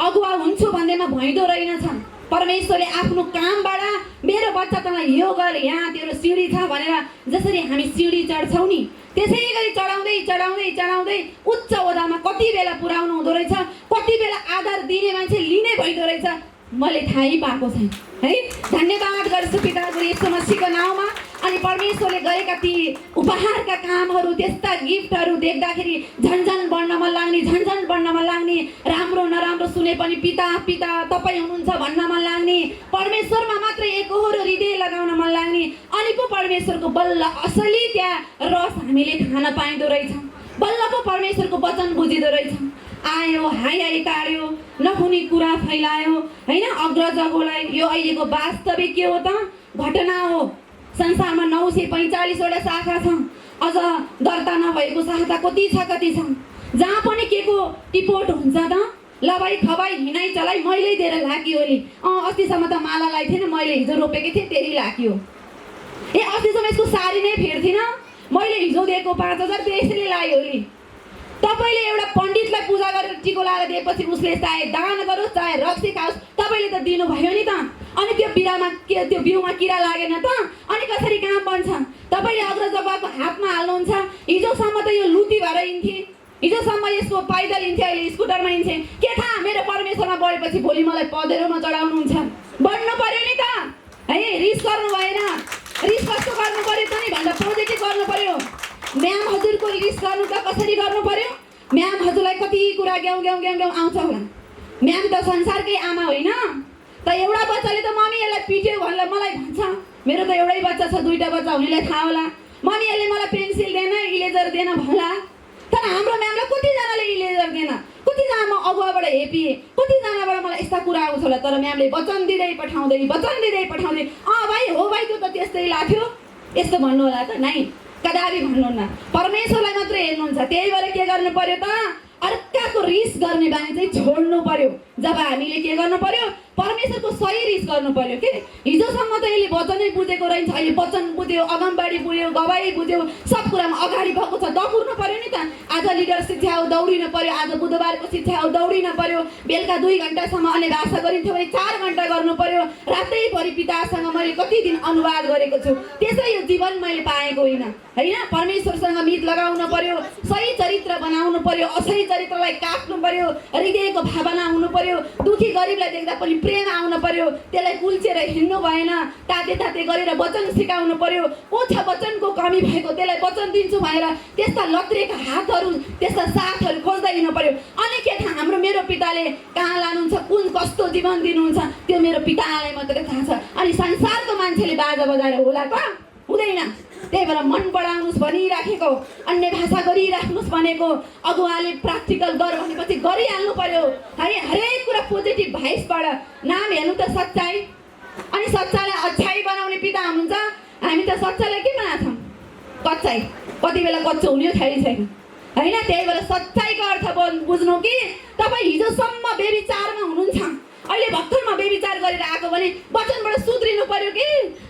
Speaker 1: अगुवा हुन्छु भन्दैमा भइँदो रहेनछ। परमेश्वरले आफ्नो कामबाट मेरो बच्चा तँलाई यो गर यहाँ तेरो सिँढी छ भनेर जसरी हामी सिँढी चढ्छौँ नि त्यसै गरी चढाउँदै चढाउँदै चढाउँदै उच्च ओहदामा कति बेला पुर्याउनु हुँदो रहेछ, कति बेला आधार दिने मान्छे लिने भइदो रहेछ मैले थाहै पाएको छैन है। धन्यवाद गर्छु पिता येशू मसीहको नाउँमा। अनि परमेश्वरले गरेका ती उपहारका कामहरू त्यस्ता गिफ्टहरू देख्दाखेरि झन्झन बढ्न मन लाग्ने झन्झन बढ्न मन लाग्ने, राम्रो नराम्रो सुने पनि पिता पिता तपाईँ हुनुहुन्छ भन्न मन लाग्ने, परमेश्वरमा मात्रै एकहोरो हृदय लगाउन मन लाग्ने। अनि पो परमेश्वरको बल्ल असली त्यहाँ रस हामीले खान पाइँदो रहेछ, बल्ल पो परमेश्वरको वचन बुझिँदो रहेछ। आयो हाई काट्यो नहुने कुरा फैलायो हैन। अग्रज अगुवालाई यो अहिलेको वास्तविक के हो त घटना हो। संसारमा 945वटा शाखा छ, अझ दर्ता नभएको शाखा कति छ जहाँ पनि के को टिपोट हुन्छ त ल भाइ खबाई हिँडाइ चलाइ मैले दिएर लागियो नि। अस्तिसम्म त मालालाई थिएन, मैले हिजो रोपेको थिएँ त्यही लागियो। अस्तिसम्म यसको सारी नै फेर्थिनँ, मैले हिजो दिएको 5000 त्यसैले लाग्यो नि। तपाईले एउटा पण्डितलाई पूजा गरेर टिको लगाएर दिएपछि उसले चाहे दान गरोस् चाहे रक्सी खाओस् तपाईले त दिनुभयो नि त। अनि त्यो बिरामा त्यो बिउमा किरा लागेन त अनि कसरी काम बन्छ? तपाईले अग्रज अगुवाको हातमा हाल्नुहुन्छ। हिजोसम्म त यो लुती भएर हिँड्थे, हिजोसम्म यसको पैदल हिँड्थे, अहिले स्कुटरमा हिँड्थे। के थाहा मेरो परमेश्वरमा बढेपछि भोलि मलाई पँधेरोमा चढाउनुहुन्छ। बढ्नु पर्यो नि त है, रिस गर्नु भएन। रिस कस्तो गर्नु पर्यो त नि भन्दा पोजिटिभ गर्नु पर्यो। म्याम हजुरको रिस गर्नु त कसरी गर्नु पर्यो? म्याम हजुरलाई कति कुरा ग्याउ ग्याउ ग्याउ ग्याउ आउँछ होला। म्याम त संसारकै आमा होइन त। एउटा बच्चाले त मम्मी यसलाई पिट्यो भनेर मलाई भन्छ। मेरो त एउटै बच्चा छ, 2टा बच्चा हुनेलाई थाहा होला। मम्मी यसले मलाई पेन्सिल दिएन इरेजर दिएन भन्ला। तर हाम्रो म्यामलाई कतिजनाले इरेजर दिएन, कतिजना म अगुवाबाट हेपिएँ, कतिजनाबाट मलाई यस्ता कुरा आउँछ होला। तर म्यामले वचन दिँदै पठाउँदै भाइ हो भाइ त्यो त त्यस्तै लाग्थ्यो यस्तो भन्नु होला त नै, कदापि भन्नुहुन्न। परमेश्वरलाई मात्रै हेर्नुहुन्छ। त्यही भएर के गर्नु पर्यो त अर्काको रिस गर्ने बानी चाहिँ छोड्नु पर्यो। जब हामीले के गर्नु पर्यो परमेश्वरको सही रिस गर्नु पर्यो। के हिजोसम्म त यसले वचनै बुझेको रहेछ, अहिले वचन बुझ्यो, अगमबाडी बुझ्यो, गवाई बुझ्यो, सब कुरामा अगाडि भएको छ। दौड्नु पर्यो नि त। आज लिडर शिक्षा हो दौडिनु पर्यो, आज बुधबारको शिक्षा हो दौडिनु पर्यो। बेलुका 2 घण्टासम्म अन्य भाषा गरिन्थ्यो भने 4 घण्टा गर्नु पर्यो। रातैभरि पितासँग मैले कति दिन अनुवाद गरेको छु, त्यसै यो जीवन मैले पाएको होइन हैन। परमेश्वरसँग मित लगाउनु पर्यो, सही चरित्र बनाउनु पर्यो, असही चरित्रलाई काट्नु पर्यो, हृदयको भावना हुनु पर्यो। दुखी गरिबलाई देख्दा पनि प्रेम आउनु पर्यो, त्यसलाई कुल्चेर हिँड्नु भएन, ताते ताते गरेर वचन सिकाउनु पर्यो। ओछा वचनको कमी भएको त्यसलाई वचन दिन्छु भनेर त्यस्ता लत्रेका हातहरू त्यस्ता साथहरू खोज्दै हिँड्नु पर्यो। अनि के थाहा हाम्रो मेरो पिताले कहाँ लानुहुन्छ, कुन कस्तो जीवन दिनुहुन्छ त्यो मेरो पितालाई मात्रै थाहा छ। अनि संसारको मान्छेले बाजा बजाएर होला त हुँदैन। त्यही भएर मन बढाउनुहोस् भनिराखेको, अन्य भाषा गरिराख्नुहोस् भनेको, अगुवाले प्र्याक्टिकल गर भनेपछि गरिहाल्नु पर्यो है। हरेक कुरा पोजिटिभ भाइसबाट नाम हेर्नु त सच्चाइ, अनि सच्चाइलाई अच्छाइ बनाउने पिता हुनुहुन्छ। हामी त सच्चाइलाई के बनाउँछौँ कच्चाइ, कति बेला कच्चो हुने थाहै छैन होइन। त्यही भएर सच्चाइको अर्थ बुझ्नु कि तपाईँ हिजोसम्म बेविचारमा हुनुहुन्छ, अहिले भर्खरमा बेविचार गरेर आएको भने वचनबाट सुध्रिनु पर्यो कि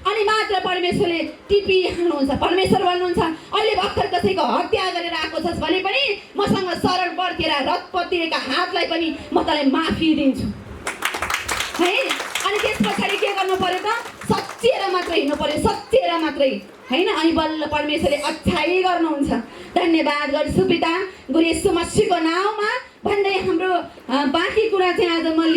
Speaker 1: अनि मात्र परमेश्वरले टिपिहाल्नुहुन्छ। परमेश्वर भन्नुहुन्छ अहिले भर्खर कसैको हत्या गरेर आएको छस् भने पनि मसँग शरण पर्खेर रथपतिका हातलाई पनि म तँलाई माफी दिन्छु है। अनि त्यस पछाडि के गर्नु पर्यो त सच्चिएर मात्रै हिँड्नु पर्यो, सच्चिएर मात्रै हैन। अनि बल्ल परमेश्वरले अच्छाइ गर्नुहुन्छ। धन्यवाद गर्छु पिता येशू मसीहको नाउँमा भन्दै बाँकी कुरा चाहिँ आज म